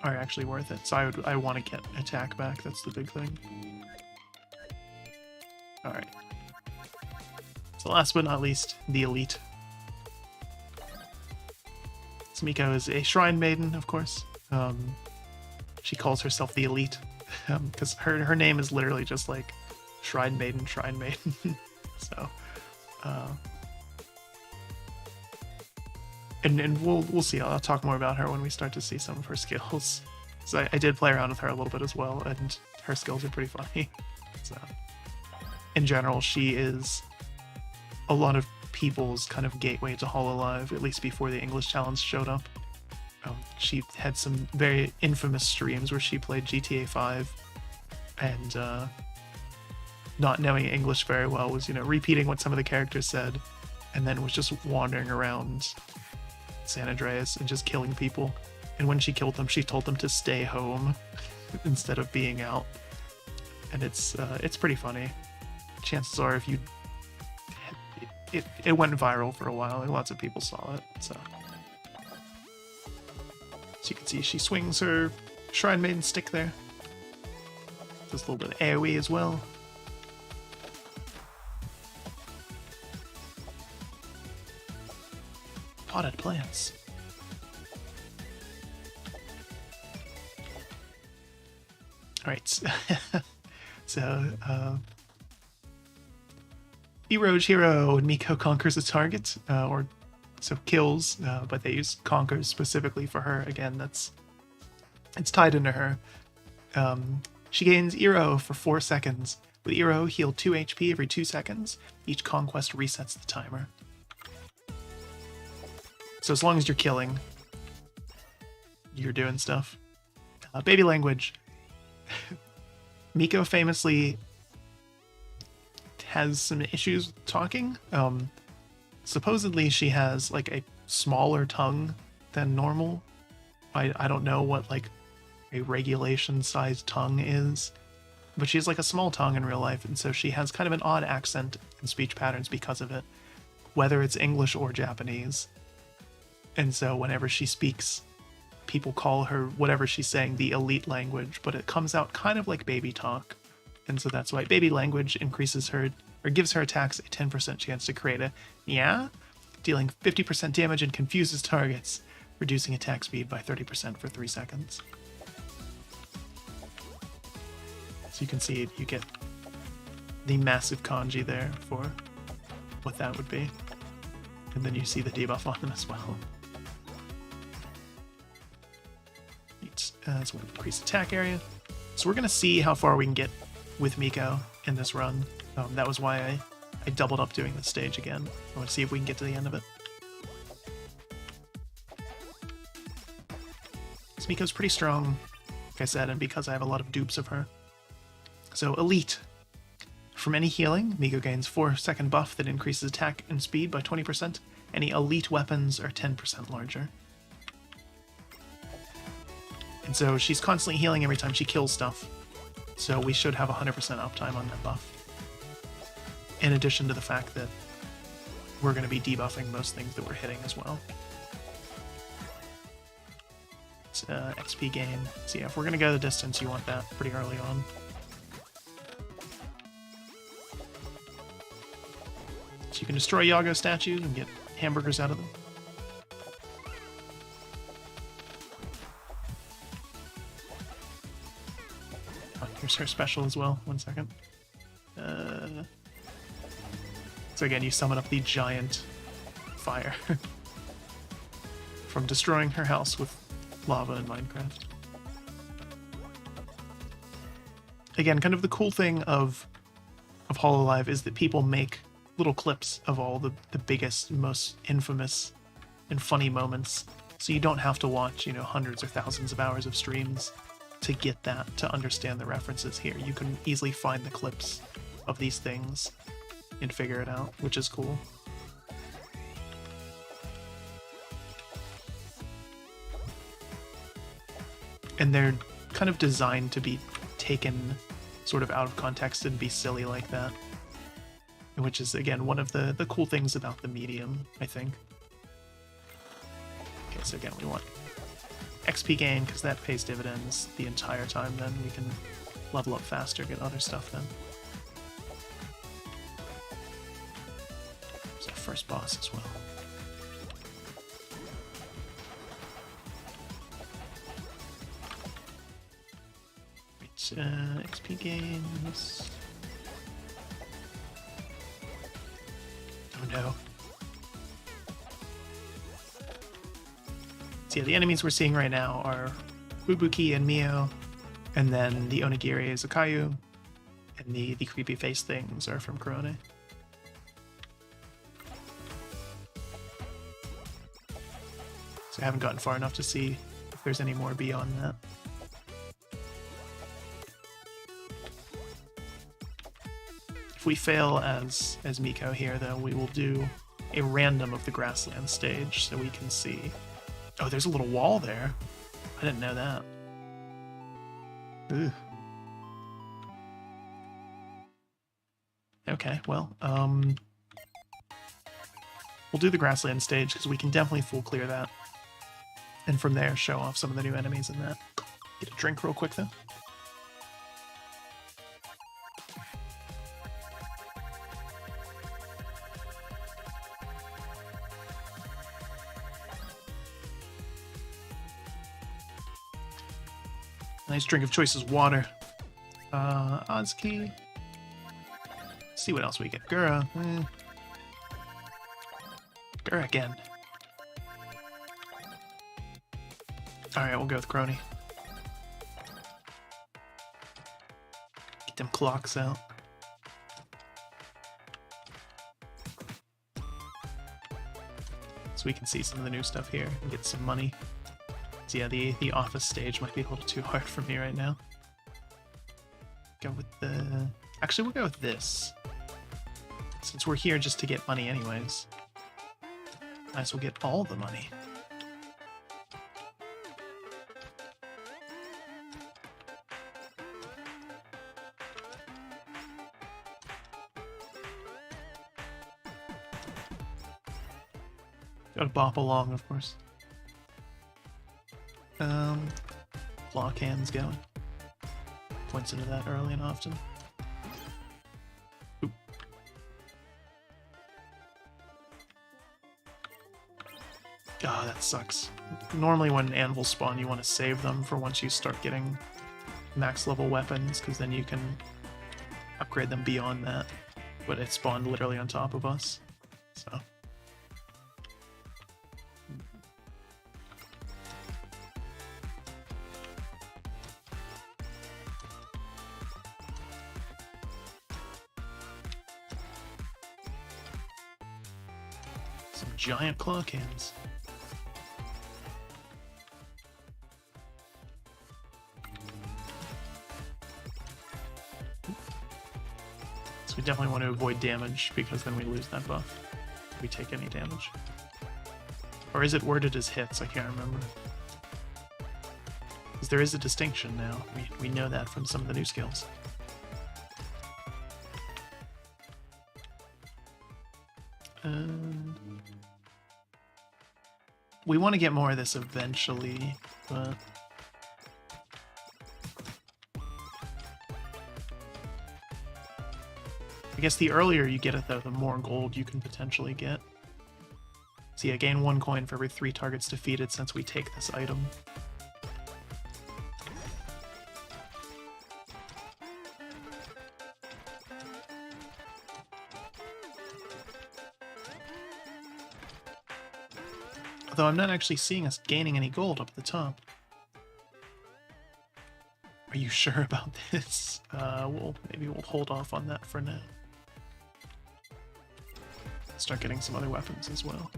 are actually worth it. So I want to get attack back, that's the big thing. Alright. So last but not least, the elite. Miko is a shrine maiden, of course. She calls herself the elite because her name is literally just like shrine maiden, shrine maiden. So, and we'll see. I'll talk more about her when we start to see some of her skills. So I did play around with her a little bit as well, and her skills are pretty funny. So, in general, she is a lot of people's kind of gateway to Hololive, at least before the English challenge showed up. She had some very infamous streams where she played GTA 5 and not knowing English very well was, repeating what some of the characters said, and then was just wandering around San Andreas and just killing people. And when she killed them, she told them to stay home instead of being out. And it's pretty funny. Chances are, if you it went viral for a while, like lots of people saw it. So you can see she swings her Shrine Maiden stick there. Does a little bit of AoE as well. Potted plants. Alright, so, Eroge Hero and Miko conquers a target, so kills, but they use conquers specifically for her. Again, it's tied into her. She gains Eero for 4 seconds. With Eero, heal 2 HP every 2 seconds. Each conquest resets the timer. So as long as you're killing, you're doing stuff. Baby language. Miko famously has some issues with talking. Supposedly she has like a smaller tongue than normal. I don't know what like a regulation sized tongue is, but she has like a small tongue in real life, and so she has kind of an odd accent and speech patterns because of it, whether it's English or Japanese. And so whenever she speaks, people call her whatever she's saying the elite language, but it comes out kind of like baby talk. And so that's why baby language increases her, or gives her attacks a 10% chance to create a yeah, dealing 50% damage and confuses targets, reducing attack speed by 30% for 3 seconds. So you can see you get the massive kanji there for what that would be. And then you see the debuff on them as well. So we'll increase attack area. So we're going to see how far we can get with Miko in this run. That was why I doubled up doing this stage again. I want to see if we can get to the end of it. So Miko's pretty strong, like I said, and because I have a lot of dupes of her. So Elite. From any healing, Miko gains 4-second buff that increases attack and speed by 20%. Any elite weapons are 10% larger. And so she's constantly healing every time she kills stuff. So we should have 100% uptime on that buff. In addition to the fact that we're going to be debuffing most things that we're hitting as well. It's XP gain. So yeah, if we're going to go the distance, you want that pretty early on. So you can destroy Yago statues and get hamburgers out of them. Oh, here's her special as well. 1 second. So again, you summon up the giant fire from destroying her house with lava in Minecraft. Again, kind of the cool thing of Hololive is that people make little clips of all the biggest, most infamous and funny moments. So you don't have to watch, hundreds or thousands of hours of streams to get that, to understand the references here. You can easily find the clips of these things and figure it out, which is cool. And they're kind of designed to be taken sort of out of context and be silly like that. Which is, again, one of the cool things about the medium, I think. Okay, so again, we want XP gain, because that pays dividends the entire time, then we can level up faster, get other stuff then. There's our first boss as well. XP gains. Oh no. So yeah, the enemies we're seeing right now are Fubuki and Mio, and then the Onigiri is Akayu, and the creepy face things are from Kurone. So I haven't gotten far enough to see if there's any more beyond that. If we fail as Miko here, though, we will do a random of the grassland stage so we can see. Oh, there's a little wall there. I didn't know that. Ugh. Okay, well, we'll do the grassland stage because we can definitely full clear that. And from there, show off some of the new enemies in that. Get a drink real quick, though. Nice drink of choice is water. Ozki. See what else we get. Gura. Gura again. Alright, we'll go with Crony. Get them clocks out. So we can see some of the new stuff here and get some money. So yeah, the office stage might be a little too hard for me right now. Go with the... Actually, we'll go with this. Since we're here just to get money anyways. Might as well get all the money. Gotta bop along, of course. Claw cans going. Points into that early and often. Oop. Oh, that sucks. Normally when anvils spawn, you want to save them for once you start getting max level weapons, because then you can upgrade them beyond that. But it spawned literally on top of us, so... Giant claw cans. So we definitely want to avoid damage because then we lose that buff if we take any damage. Or is it worded as hits? I can't remember. Because there is a distinction now. We know that from some of the new skills. We want to get more of this eventually, but... I guess the earlier you get it, though, the more gold you can potentially get. So yeah, gain 1 coin for every 3 targets defeated since we take this item. Although I'm not actually seeing us gaining any gold up at the top. Are you sure about this? Maybe we'll hold off on that for now. Start getting some other weapons as well.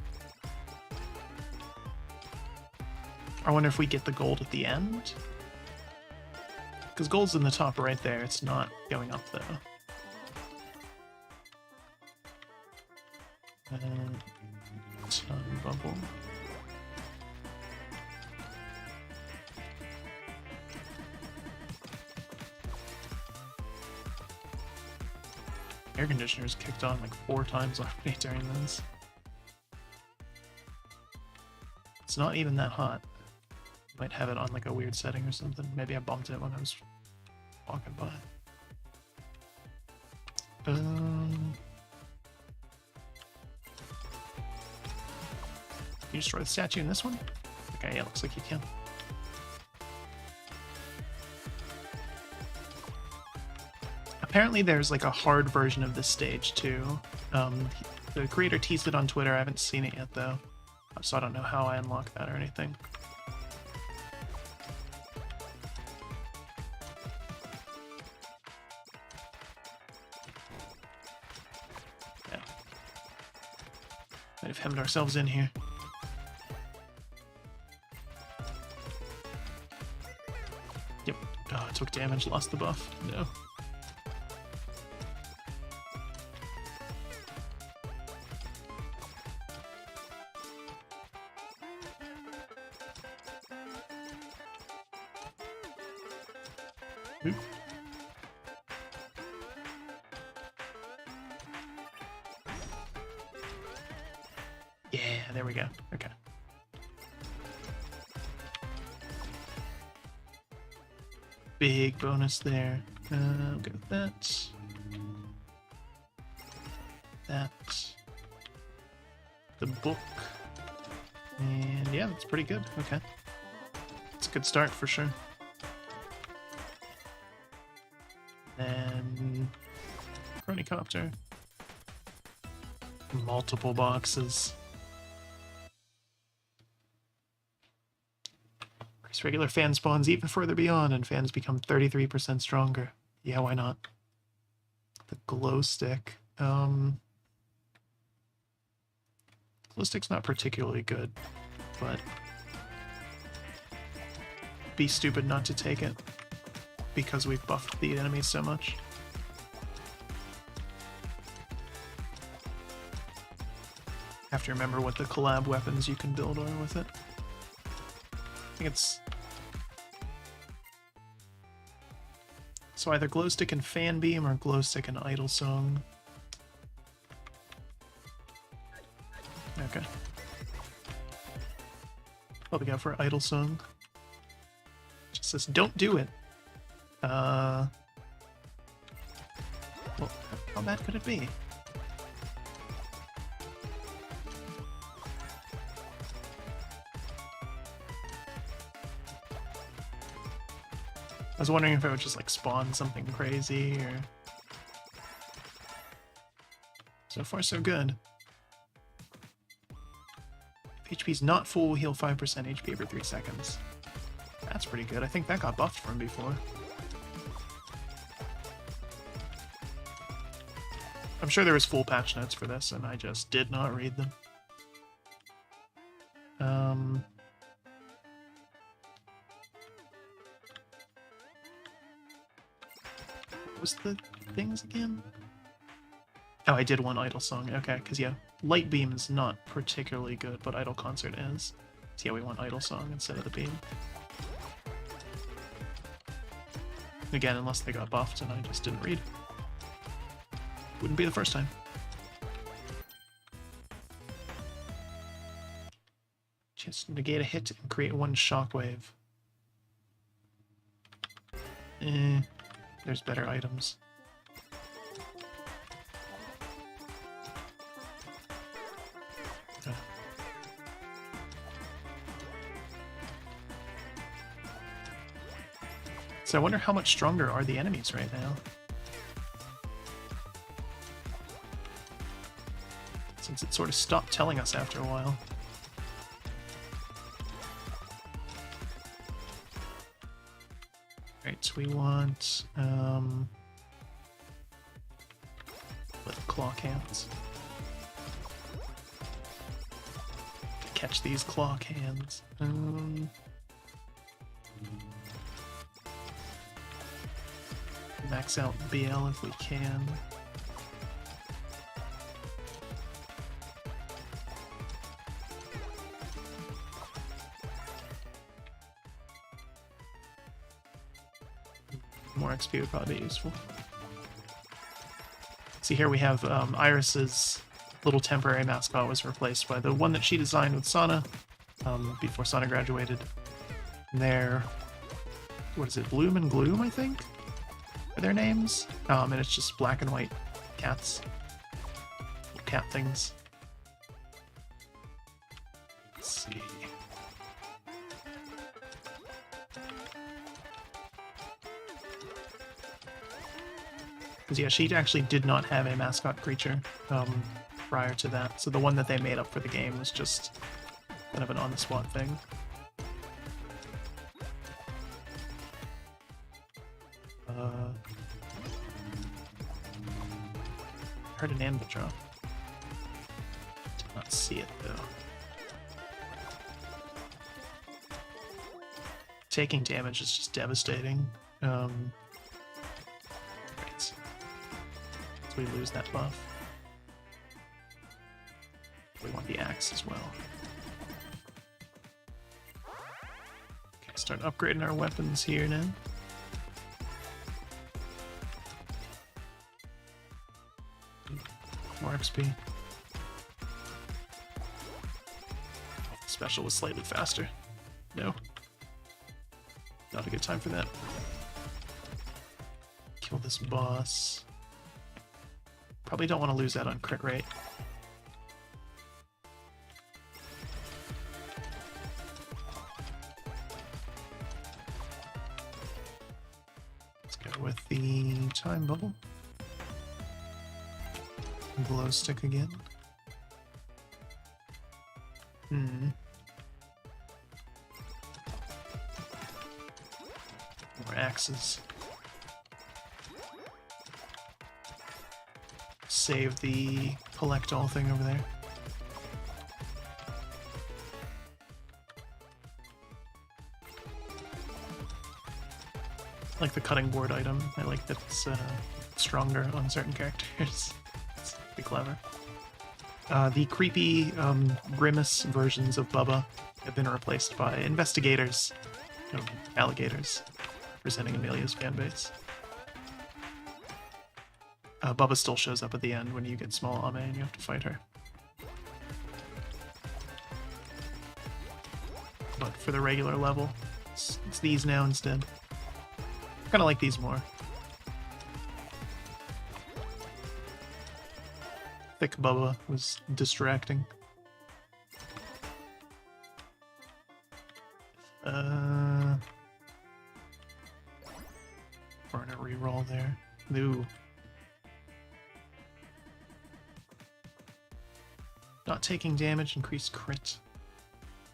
I wonder if we get the gold at the end? Because gold's in the top right there, it's not going up though. Sun bubble. Air conditioner's kicked on like 4 times already during this. It's not even that hot. Might have it on like a weird setting or something. Maybe I bumped it when I was walking by. Can you destroy the statue in this one? Okay, yeah, looks like you can. Apparently there's like a hard version of this stage too. The creator teased it on Twitter. I haven't seen it yet though, so I don't know how I unlock that or anything. Yeah. Might have hemmed ourselves in here. Yep. Oh, it took damage, lost the buff. No. Oop. Yeah, there we go. Okay. Big bonus there. I'll go with that. That. The book. And yeah, that's pretty good. Okay. It's a good start for sure. And Chronicopter. Multiple boxes. Increase regular fan spawns even further beyond, and fans become 33% stronger. Yeah, why not? The glow stick. Glow stick's not particularly good, but be stupid not to take it because we've buffed the enemies so much. Have to remember what the collab weapons you can build are with it. I think it's so either glow stick and fan beam or glow stick and idle song. Okay. Probably go for idle song. Just says don't do it. Well, how bad could it be? I was wondering if it would just like spawn something crazy or... So far so good. If HP's not full, we'll heal 5% HP every 3 seconds. That's pretty good. I think that got buffed from before. I'm sure there was full patch notes for this, and I just did not read them. What was the things again? Oh, I did one idle song. Okay, because yeah, light beam is not particularly good, but idle concert is. So yeah, we want idle song instead of the beam. Again, unless they got buffed and I just didn't read. Wouldn't be the first time. Chance to negate a hit and create one shockwave. There's better items. So I wonder how much stronger are the enemies right now. Since it sort of stopped telling us after a while. Alright, so we want little claw cans. To catch these claw cans. Max out BL if we can. More XP would probably be useful. See, here we have Iris's little temporary mascot was replaced by the one that she designed with Sana before Sana graduated. And they're, what is it, Bloom and Gloom, I think, are their names. And it's just black and white cats. Little cat things. Let's see. Because yeah, she actually did not have a mascot creature prior to that, so the one that they made up for the game was just kind of an on-the-spot thing. Heard an anvil drop. Did not see it though. Taking damage is just devastating. Right. So we lose that buff. We want the axe as well. Okay, start upgrading our weapons here now. More XP. Special was slightly faster. No. Not a good time for that. Kill this boss. Probably don't want to lose that on crit rate. Let's go with the time bubble. Glow stick again. More axes. Save the collect all thing over there. I like the cutting board item. I like that it's stronger on certain characters. It's pretty clever. The creepy grimace versions of Bubba have been replaced by investigators, alligators, representing Amelia's fanbase. Bubba still shows up at the end when you get small Ame and you have to fight her. But for the regular level, it's these now instead. I kind of like these more. Thick Bubba was distracting. We're gonna reroll there. Ooh. Not taking damage, increased crit.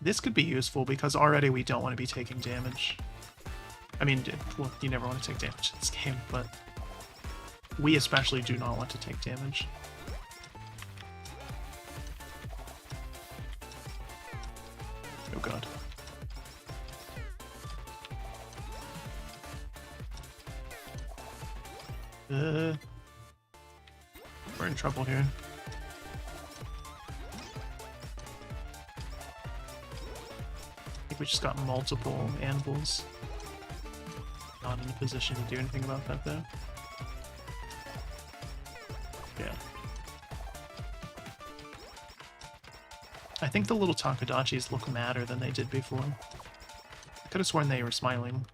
This could be useful because already we don't want to be taking damage. I mean, well, you never want to take damage in this game, but we especially do not want to take damage. Oh god. We're in trouble here. I think we just got multiple anvils. Not in a position to do anything about that though. Yeah. I think the little Takadachis look madder than they did before. I could have sworn they were smiling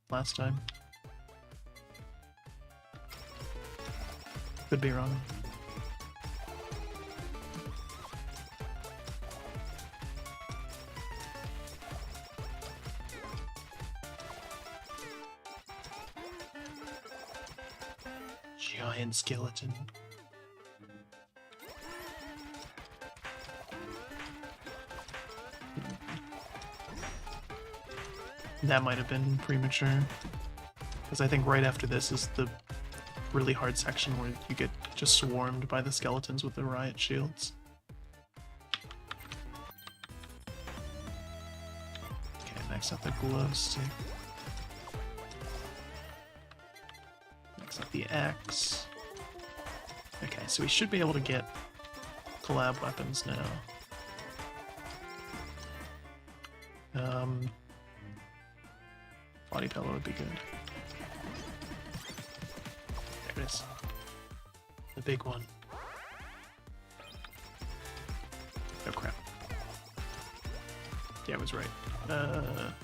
last time. Could be wrong. Giant skeleton. That might have been premature, because I think right after this is the really hard section where you get just swarmed by the skeletons with the riot shields. Okay, next up the glow stick. Next up the axe. Okay, so we should be able to get collab weapons now. Body pillow would be good. There it is. The big one. Oh crap. Yeah, I was right. Let's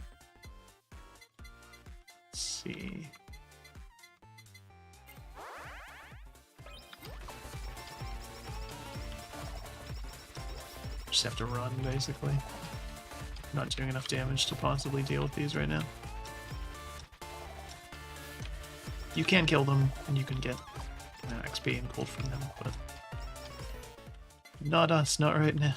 see. Just have to run, basically. Not doing enough damage to possibly deal with these right now. You can kill them, and you can get XP and gold from them, but not us, not right now.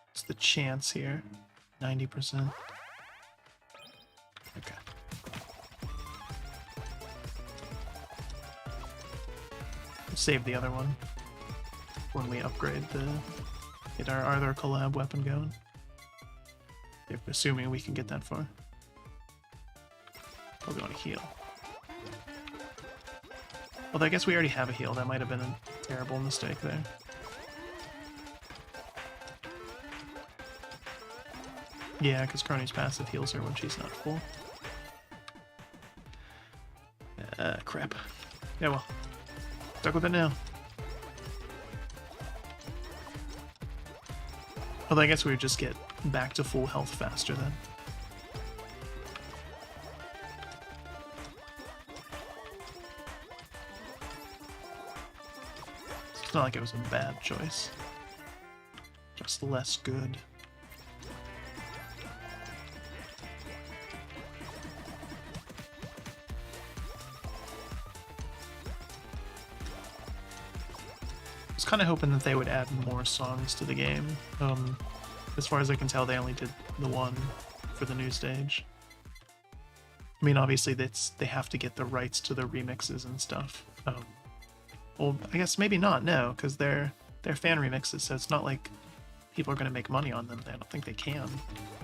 What's the chance here? 90%. Okay. We'll save the other one when we upgrade get our other collab weapon going. If assuming we can get that far. Probably want to heal. Although I guess we already have a heal. That might have been a terrible mistake there. Yeah, because Crony's passive heals her when she's not full. Crap. Yeah, well. Stuck with it now. Although I guess we would just get back to full health faster then. It's not like it was a bad choice. Just less good. I was kind of hoping that they would add more songs to the game. As far as I can tell, they only did the one for the new stage. I mean, obviously, they have to get the rights to the remixes and stuff. Well, I guess maybe not, no, because they're fan remixes, so it's not like people are going to make money on them. I don't think they can.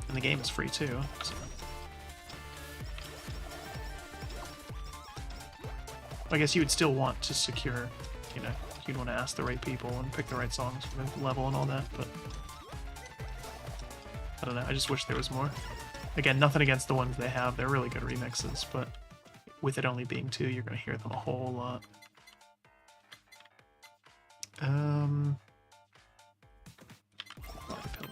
And the game is free, too. So. I guess you would still want to secure, you know, you'd want to ask the right people and pick the right songs for the level and all that, but I don't know, I just wish there was more. Again, nothing against the ones they have, they're really good remixes, but with it only being 2, you're going to hear them a whole lot. Body pillow.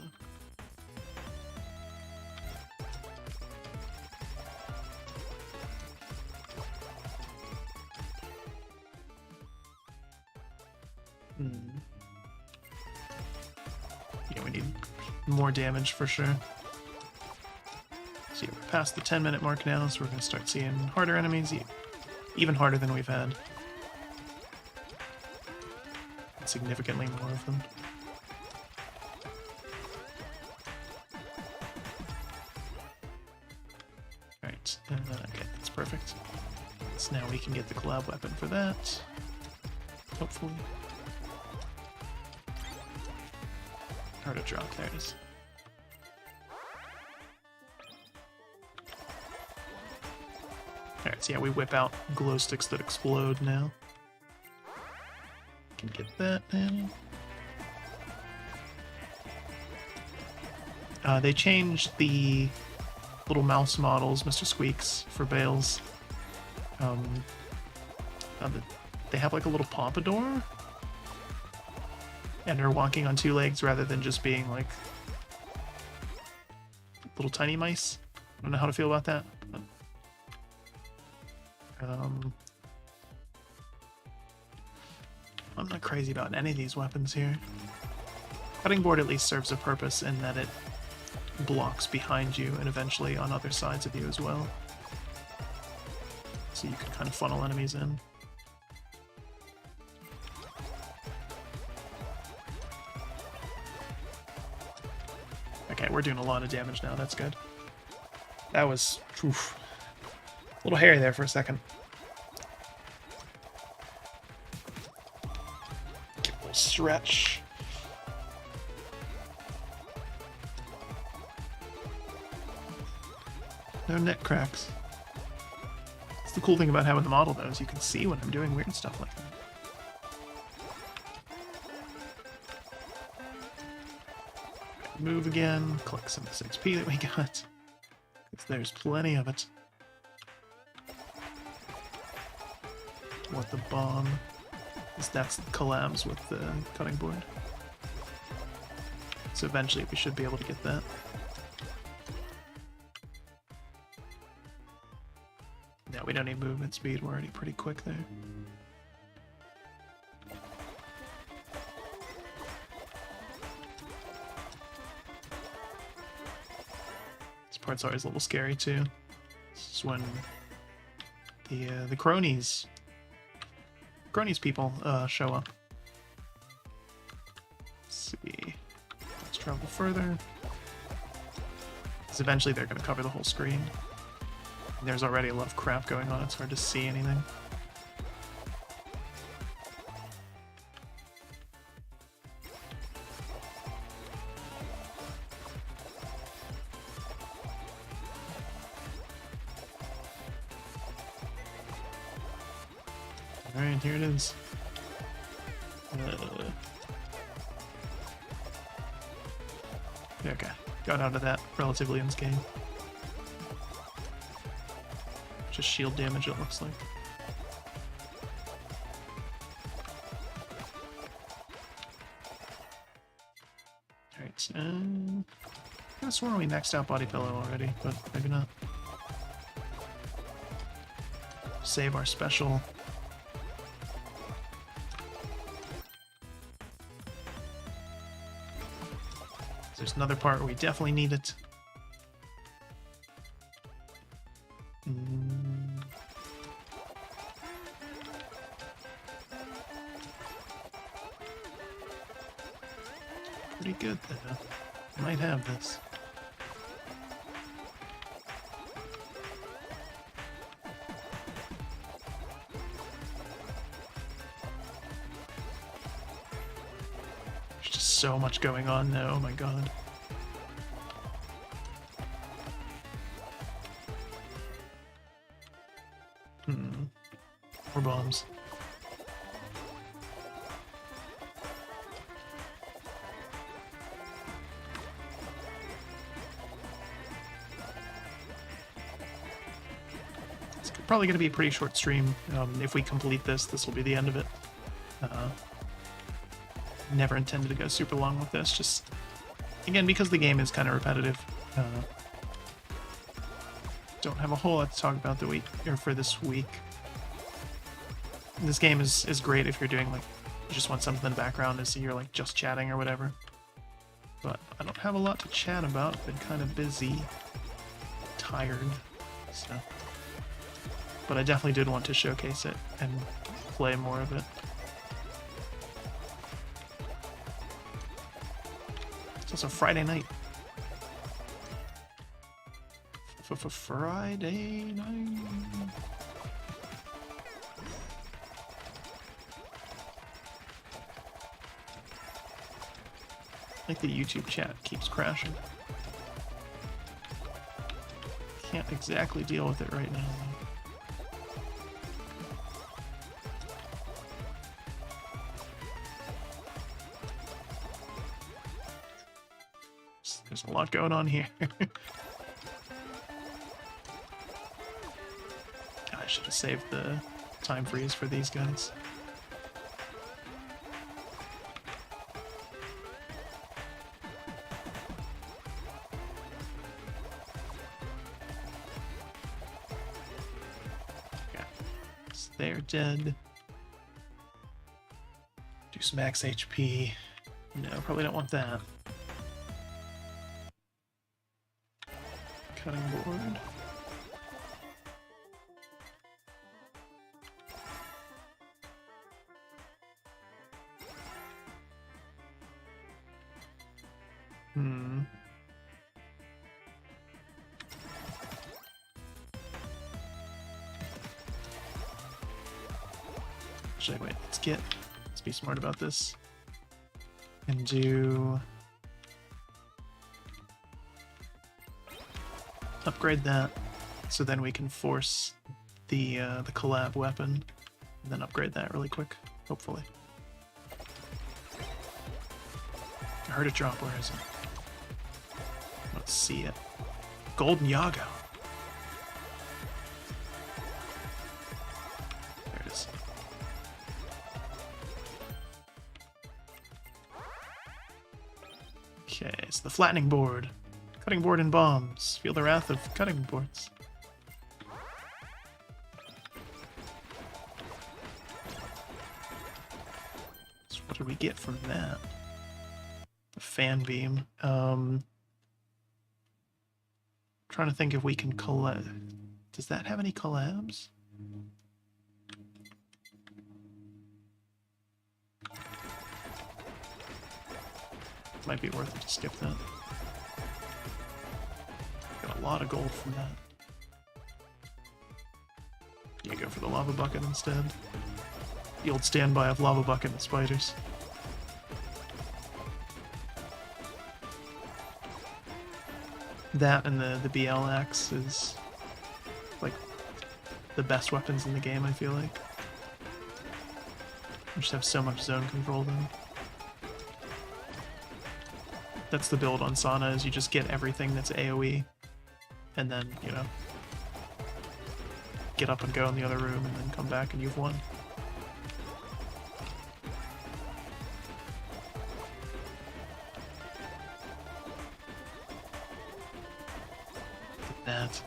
Yeah, we need more damage for sure. So yeah, we're past the 10-minute mark now, so we're going to start seeing harder enemies, even harder than we've had. Significantly more of them. Alright, okay, that's perfect. So now we can get the collab weapon for that. Hopefully. Hard to drop, there it is. Alright, so yeah, we whip out glow sticks that explode now. Can get that now. They changed the little mouse models, Mr. Squeaks, for Bales. They have like a little pompadour, and they're walking on 2 legs rather than just being like little tiny mice. I don't know how to feel about that. But, I'm not crazy about any of these weapons here. Cutting board at least serves a purpose in that it blocks behind you and eventually on other sides of you as well. So you can kind of funnel enemies in. Okay, we're doing a lot of damage now, that's good. That was oof, a little hairy there for a second. Stretch. No neck cracks. That's the cool thing about having the model, though, is you can see when I'm doing weird stuff like that. Move again, collect some of this XP that we got. Because there's plenty of it. What the bomb. That's collabs with the cutting board. So eventually we should be able to get that. No, we don't need movement speed, we're already pretty quick there. part's always a little scary too. This is when the cronies people show up. Let's see. Let's travel further. Because eventually they're going to cover the whole screen. And there's already a lot of crap going on. It's hard to see anything. Alright, here it is. Okay, got out of that relatively unscathed. Just shield damage, it looks like. Alright, I could have sworn we maxed out Body Pillow already, but maybe not. Save our special. There's another part where we definitely need it. Pretty good though. Might have this. There's just so much going on now, oh my god. More bombs. It's probably going to be a pretty short stream. If we complete this, this will be the end of it. Never intended to go super long with this, just, again, because the game is kind of repetitive. Don't have a whole lot to talk about the week, or for this week. This game is great if you're doing, like, you just want something in the background as you're, like, just chatting or whatever. But I don't have a lot to chat about. Been kind of busy. Tired. So. But I definitely did want to showcase it and play more of it. It's also Friday night. Friday night. Like the YouTube chat keeps crashing. Can't exactly deal with it right now, though. There's a lot going on here. I should have saved the time freeze for these guys. They're dead. Do some max HP. No, probably don't want that. Cutting board. Actually, wait, let's be smart about this. And do... upgrade that, so then we can force the collab weapon, and then upgrade that really quick, hopefully. I heard it drop, where is it? Let's see it. Golden Yago. There it is. Okay, it's the flattening board. Cutting board and bombs. Feel the wrath of cutting boards. So what did we get from that? The fan beam. Trying Trying to think if we can collab. Does that have any collabs? Might be worth it to skip that. Got a lot of gold from that. Yeah, go for the lava bucket instead. The old standby of lava bucket and spiders. That and the BL axe is like the best weapons in the game, I feel like. We just have so much zone control then. That's the build on Sana, is you just get everything that's AoE, and then, you know, get up and go in the other room, and then come back and you've won. That.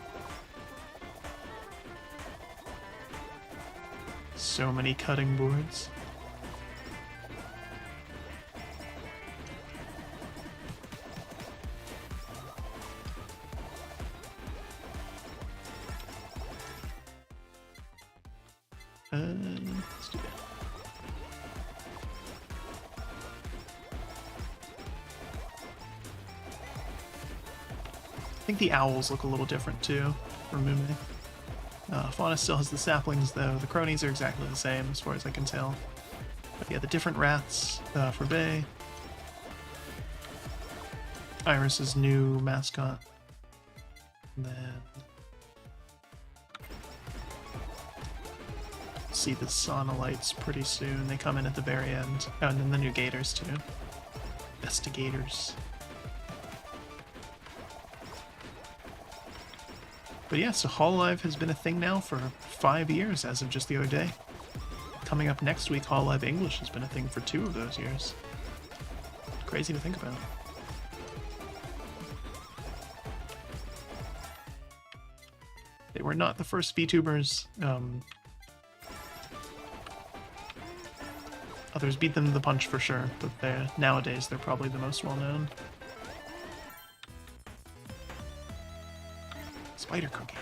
So many cutting boards. Let's do that. I think the owls look a little different too, for Mume. Fauna still has the saplings though. The cronies are exactly the same as far as I can tell. But yeah, the different rats for Bay. Iris's new mascot. And then see the Sana lights pretty soon. They come in at the very end. Oh, and then the new gators too. Investigators. But yeah, so Hololive has been a thing now for 5 years as of just the other day. Coming up next week, Hololive English has been a thing for 2 of those years. Crazy to think about. They were not the first VTubers. Others beat them to the punch for sure, but nowadays they're probably the most well-known. Spider cookie.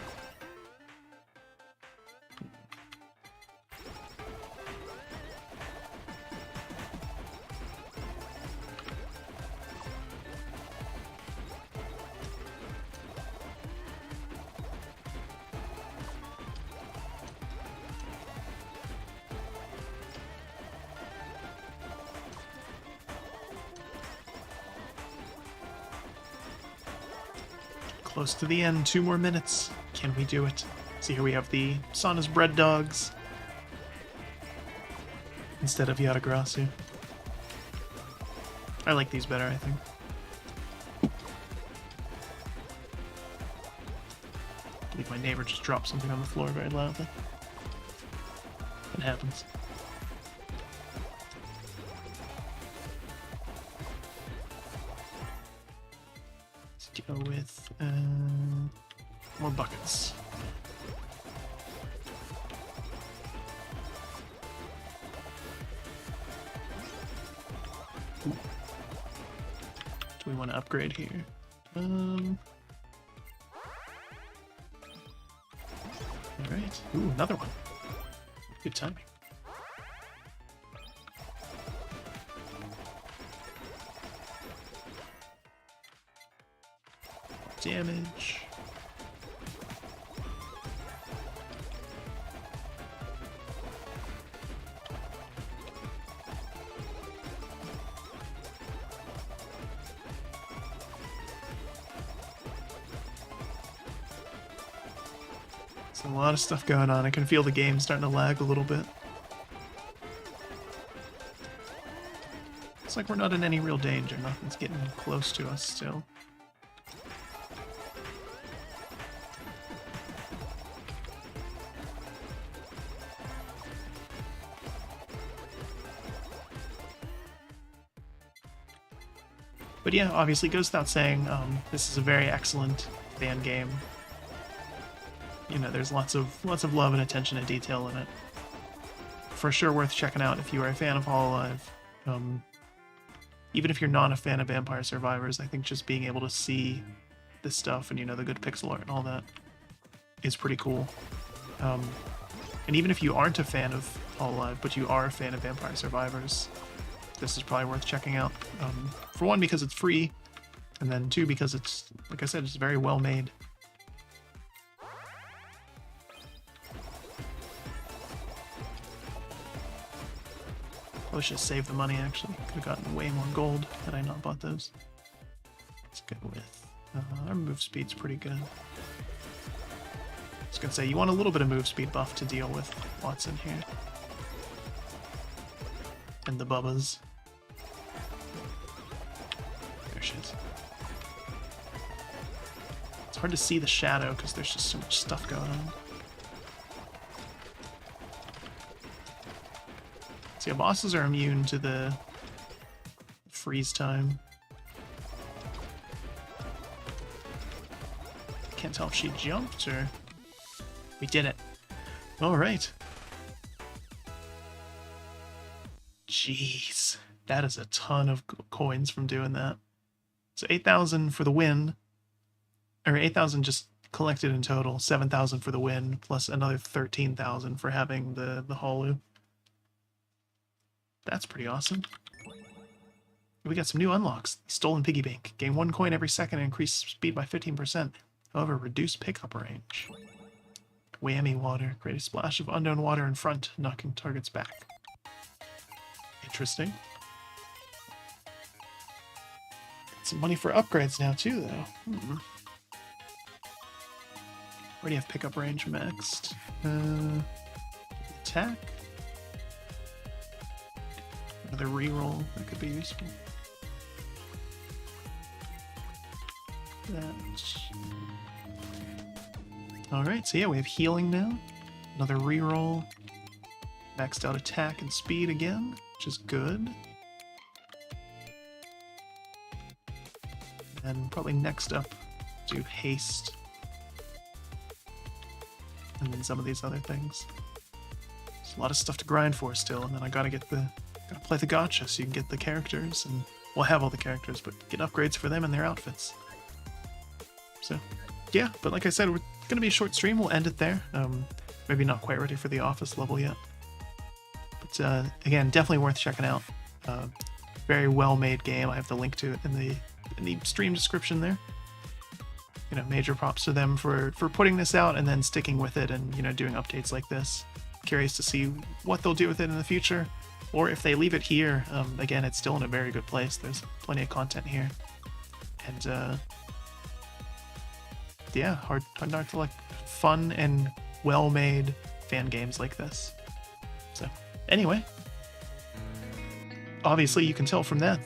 Close to the end, 2 more minutes. Can we do it? See, here we have the Sana's bread dogs instead of Yatagrasu. I like these better, I think. I believe my neighbor just dropped something on the floor very loudly. It happens. Go with more buckets. Ooh. Do we want to upgrade here? All right. Ooh, another one. Good timing. Damage. There's a lot of stuff going on. I can feel the game starting to lag a little bit. It's like we're not in any real danger. Nothing's getting close to us still. But yeah, obviously it goes without saying, this is a very excellent fan game. You know, there's lots of love and attention to detail in it. For sure worth checking out if you are a fan of Hololive. Even if you're not a fan of Vampire Survivors, I think just being able to see this stuff and, you know, the good pixel art and all that is pretty cool. And even if you aren't a fan of Hololive, but you are a fan of Vampire Survivors, this is probably worth checking out. For one, because it's free, and then two, because it's, like I said, it's very well made. Probably should have saved the money, actually. Could have gotten way more gold had I not bought those. Let's go with... our move speed's pretty good. I was gonna say, you want a little bit of move speed buff to deal with what's in here. And the bubbas. There she is. It's hard to see the shadow because there's just so much stuff going on. So yeah, bosses are immune to the freeze time. Can't tell if she jumped or... We did it. Alright. Jeez. That is a ton of coins from doing that. So 8,000 for the win. Or 8,000 just collected in total. 7,000 for the win, plus another 13,000 for having the Holu. That's pretty awesome. We got some new unlocks. Stolen Piggy Bank. Gain 1 coin every second and increase speed by 15%. However, reduce pickup range. Whammy water. Create a splash of unknown water in front, knocking targets back. Interesting. Got some money for upgrades now too, though. Already have pickup range maxed. Attack. Another reroll. That could be useful. Alright, so yeah, we have healing now. Another reroll. Maxed out attack and speed again, which is good. And probably next up, do haste. And then some of these other things. There's a lot of stuff to grind for still, and then I gotta play the gacha so you can get the characters, and we'll have all the characters, but get upgrades for them and their outfits. So, yeah, but like I said, we're gonna be a short stream. We'll end it there. Maybe not quite ready for the office level yet, but again, definitely worth checking out. Very well made game. I have the link to it in the stream description there. You know, major props to them for putting this out and then sticking with it and, you know, doing updates like this. Curious to see what they'll do with it in the future, or if they leave it here. Again, it's still in a very good place. There's plenty of content here, and yeah, hard not to like fun and well-made fan games like this. So anyway, obviously you can tell from that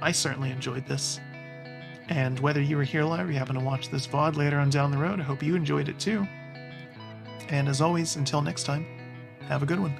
I certainly enjoyed this. And whether you were here live or you happen to watch this VOD later on down the road, I hope you enjoyed it too. And as always, until next time, have a good one.